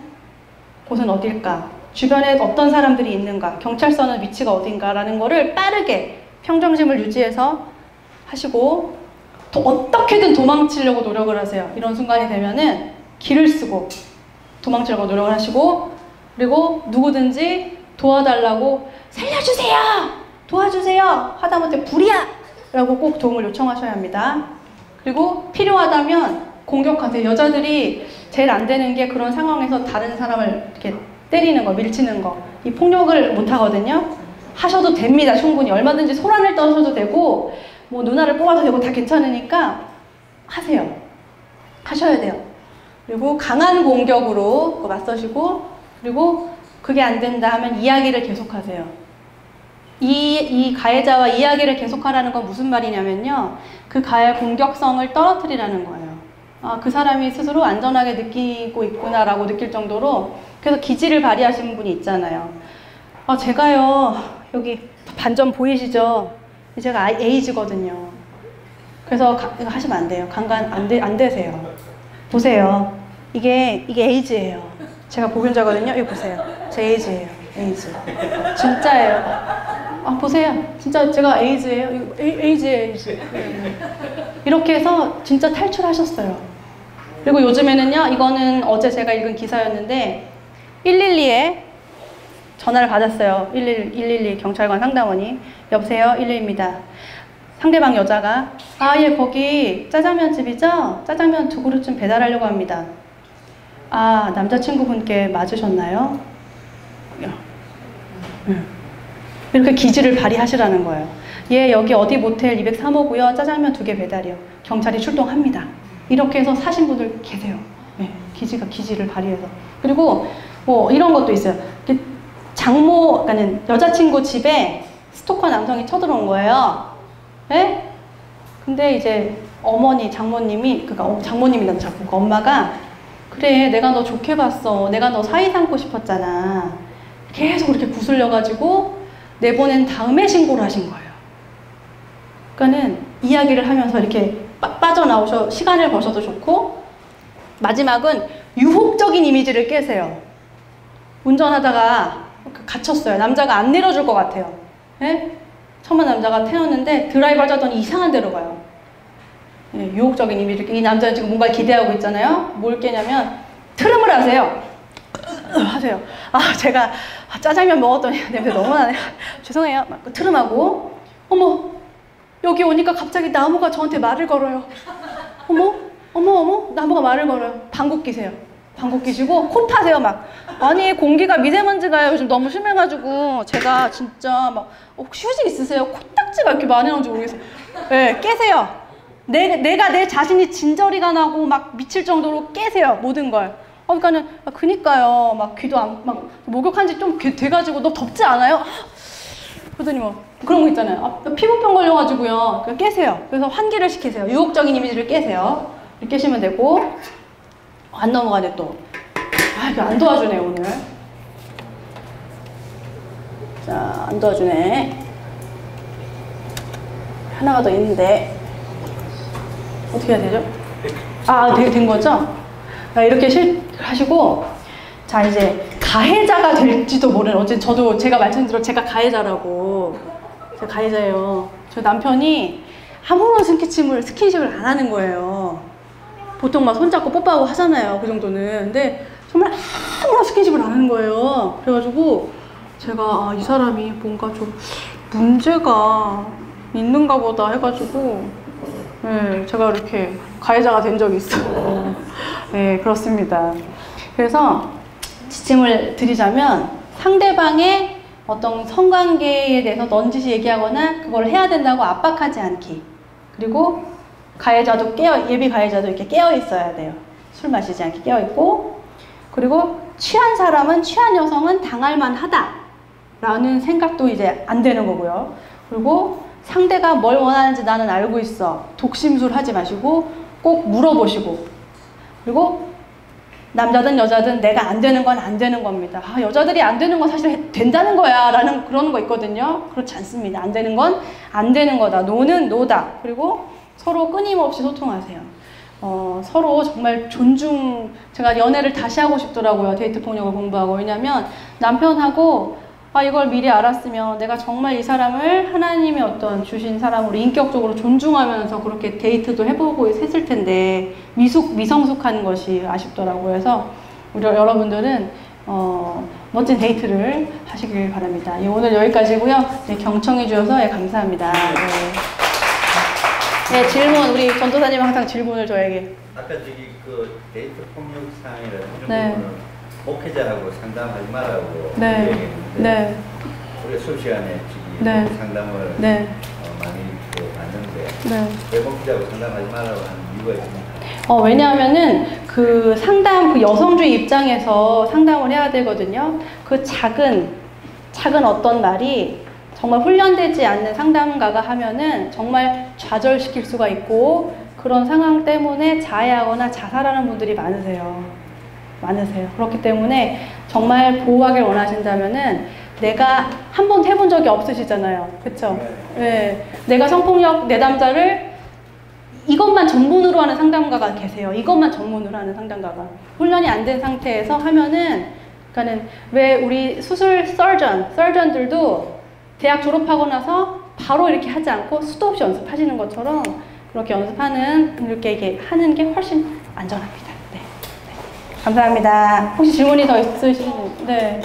곳은 어딜까? 주변에 어떤 사람들이 있는가? 경찰서는 위치가 어딘가라는 거를 빠르게 평정심을 유지해서 하시고 또 어떻게든 도망치려고 노력을 하세요. 이런 순간이 되면은 길을 쓰고 도망치려고 노력을 하시고, 그리고 누구든지 도와달라고 살려주세요! 도와주세요! 하다못해 불이야! 라고 꼭 도움을 요청하셔야 합니다. 그리고 필요하다면 공격하세요. 여자들이 제일 안 되는 게 그런 상황에서 다른 사람을 이렇게 때리는 거, 밀치는 거. 이 폭력을 못 하거든요. 하셔도 됩니다. 충분히. 얼마든지 소란을 떨어셔도 되고 뭐 누나를 뽑아도 되고 다 괜찮으니까 하세요. 하셔야 돼요. 그리고 강한 공격으로 맞서시고, 그리고 그게 안 된다 하면 이야기를 계속하세요. 이 가해자와 이야기를 계속하라는 건 무슨 말이냐면요, 그 가해 공격성을 떨어뜨리라는 거예요. 아, 그 사람이 스스로 안전하게 느끼고 있구나라고 느낄 정도로. 그래서 기지를 발휘하시는 분이 있잖아요. 아, 제가요, 여기 반점 보이시죠? 제가 에이즈거든요. 그래서 이거 하시면 안 돼요. 강간 안 되세요. 보세요. 이게 에이즈예요. 제가 보균자거든요. 이거 보세요. 제 에이즈예요. 에이즈. 진짜예요. 아, 보세요. 진짜 제가 에이즈예요. 에이즈예요. 이렇게 해서 진짜 탈출하셨어요. 그리고 요즘에는요, 이거는 어제 제가 읽은 기사였는데 112에 전화를 받았어요. 112 경찰관 상담원이. 여보세요? 112입니다. 상대방 여자가, 아, 예, 거기 짜장면 집이죠? 짜장면 2그릇 배달하려고 합니다. 아, 남자친구분께 맞으셨나요? 이렇게 기지를 발휘하시라는 거예요. 예, 여기 어디 모텔 203호고요. 짜장면 2개 배달이요. 경찰이 출동합니다. 이렇게 해서 사신 분들 계세요. 네, 기지를 발휘해서. 그리고 뭐 이런 것도 있어요. 그러니까는 여자친구 집에 스토커 남성이 쳐들어온 거예요. 예? 근데 이제 어머니, 장모님이, 그러니까 장모님이란 자꾸 그 엄마가, 그래, 내가 너 좋게 봤어. 내가 너 사이 삼고 싶었잖아. 계속 그렇게 구슬려가지고 내보낸 다음에 신고를 하신 거예요. 그러니까는 이야기를 하면서 이렇게 빠져나오셔, 시간을 버셔도 좋고, 마지막은 유혹적인 이미지를 깨세요. 운전하다가 갇혔어요. 남자가 안 내려줄 것 같아요. 예? 처음에 남자가 태웠는데 드라이브 하자더니 이상한 데로 가요. 예, 유혹적인 이미지를. 이 남자는 지금 뭔가 기대하고 있잖아요. 뭘 깨냐면 트름을 하세요. 하세요. 아, 제가 짜장면 먹었더니 냄새 너무 나네요. 죄송해요. 막 트름하고, 어머, 여기 오니까 갑자기 나무가 저한테 말을 걸어요. 어머, 나무가 말을 걸어요. 방귀 끼세요. 방귀 끼시고 코 파세요. 막, 아니, 공기가 미세먼지가 요즘 너무 심해가지고 제가 진짜 막, 혹시 휴지 있으세요? 코딱지가 이렇게 많이 나온지 모르겠어요. 네, 깨세요. 내가 내 자신이 진저리가 나고 막 미칠 정도로 깨세요. 모든 걸. 그니까요. 막 귀도 막 목욕한 지 좀 돼가지고 너 덥지 않아요? 그러더니 뭐 그런 거 있잖아요. 아, 피부병 걸려가지고요. 깨세요. 그래서 환기를 시키세요. 유혹적인 이미지를 깨세요. 이렇게 깨시면 되고. 안 넘어가네 또. 아, 이거 안 도와주네 오늘. 자, 안 도와주네. 하나가 더 있는데 어떻게 해야 되죠? 아, 된 거죠? 자, 이렇게 하시고, 자, 이제 가해자가 될지도 모르는, 어제 저도 제가 말씀드린 제가 가해자라고. 제가 가해자예요. 저 남편이 아무런 스킨십을 안 하는 거예요. 보통 막 손잡고 뽀뽀하고 하잖아요. 그 정도는. 근데 정말 아무런 스킨십을 안 하는 거예요. 그래가지고 제가, 아, 이 사람이 뭔가 좀 문제가 있는가 보다 해가지고, 네, 제가 이렇게 가해자가 된 적이 있어요. 네, 그렇습니다. 그래서 지침을 드리자면, 상대방의 어떤 성관계에 대해서 넌지시 얘기하거나 그걸 해야 된다고 압박하지 않기. 그리고 가해자도 예비 가해자도 이렇게 깨어 있어야 돼요. 술 마시지 않게 깨어 있고. 그리고 취한 사람은, 취한 여성은 당할 만하다 라는 생각도 이제 안 되는 거고요. 그리고 상대가 뭘 원하는지 나는 알고 있어. 독심술 하지 마시고 꼭 물어보시고, 그리고 남자든 여자든 내가 안 되는 건 안 되는 겁니다. 아, 여자들이 안 되는 건 사실 된다는 거야 라는 그런 거 있거든요. 그렇지 않습니다. 안 되는 건 안 되는 거다. 노는 노다. 그리고 서로 끊임없이 소통하세요. 서로 정말 제가 연애를 다시 하고 싶더라고요. 데이트 폭력을 공부하고. 왜냐면 남편하고 이걸 미리 알았으면 내가 정말 이 사람을 하나님의 어떤 주신 사람으로 인격적으로 존중하면서 그렇게 데이트도 해보고 했을 텐데 미성숙한 것이 아쉽더라고요. 그래서 우리 여러분들은 멋진 데이트를 하시길 바랍니다. 오늘 여기까지고요. 네, 경청해 주셔서 감사합니다. 네, 질문 우리 전도사님 항상 질문을 저에게. 아까 저기 그 데이트 폭력 상황이라는 네. 부분은 목회자라고 상담하지 말라고 네. 얘기했는데 네. 우리가 수업 시간에 저기 네. 상담을 네. 많이 봤는데 네. 왜 목회자라고 상담하지 말라고 하는 이유가 있습니까? 왜냐하면은 그 여성주의 입장에서 상담을 해야 되거든요. 그 작은 어떤 말이 정말 훈련되지 않는 상담가가 하면은 정말 좌절시킬 수가 있고 그런 상황 때문에 자해하거나 자살하는 분들이 많으세요. 그렇기 때문에 정말 보호하길 원하신다면은 내가 한 번도 해본 적이 없으시잖아요. 그쵸? 네. 내가 성폭력 내담자를 이것만 전문으로 하는 상담가가 계세요. 이것만 전문으로 하는 상담가가. 훈련이 안 된 상태에서 하면은, 그러니까는 왜 우리 수술 서전들도 대학 졸업하고 나서 바로 이렇게 하지 않고 수도 없이 연습하시는 것처럼 그렇게 이렇게 하는 게 훨씬 안전합니다. 네. 감사합니다. 혹시 질문이 더 있으시면, 네.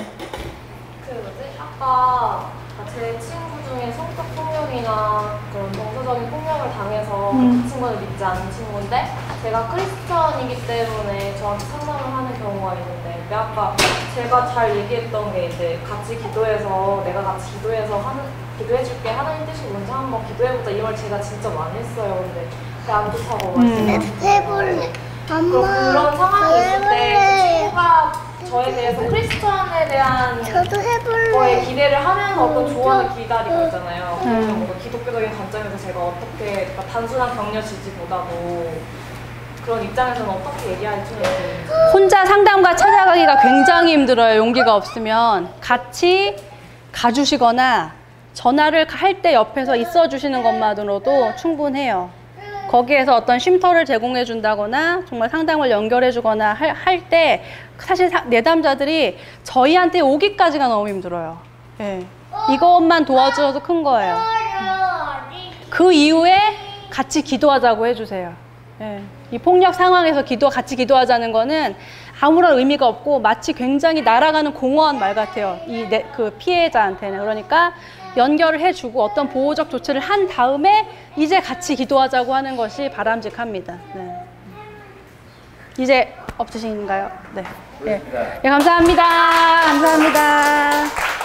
아까 제 친구 중에 성적 폭력이나 그런 정서적인 폭력을 당해서 그 친구는 믿지 않는 친구인데 제가 크리스천이기 때문에 저한테 상담을 하는 경우가 있는데 아까 제가 잘 얘기했던 게 이제 같이 기도해서 내가 같이 기도해줄게 하나님 뜻이 뭔지 한번 기도해보자 이 말 제가 진짜 많이 했어요. 근데 안 좋다고 말씀하셨어요. 그런 상황이 있을 때 그 친구가 저에 대해서 크리스천에 대한 거에 기대를 하면서 어떤 조언을 기다리고 있잖아요. 그래서 뭔가 기독교적인 관점에서 제가 어떻게 그러니까 단순한 격려 지지보다도 그런 입장에서는 어떻게 얘기할지 혼자 상담가 찾아가기가 굉장히 힘들어요. 용기가 없으면 같이 가주시거나 전화를 할 때 옆에서 있어 주시는 것만으로도 충분해요. 거기에서 어떤 쉼터를 제공해 준다거나 정말 상담을 연결해 주거나 할 때 사실 내담자들이 저희한테 오기까지가 너무 힘들어요. 네. 이것만 도와주셔도 큰 거예요. 그 이후에 같이 기도하자고 해주세요. 네. 이 폭력 상황에서 같이 기도하자는 거는 아무런 의미가 없고 마치 굉장히 날아가는 공허한 말 같아요. 그 피해자한테는. 그러니까 연결을 해주고 어떤 보호적 조치를 한 다음에 이제 같이 기도하자고 하는 것이 바람직합니다. 네. 이제 없으신가요? 네. 네. 네, 감사합니다. 감사합니다.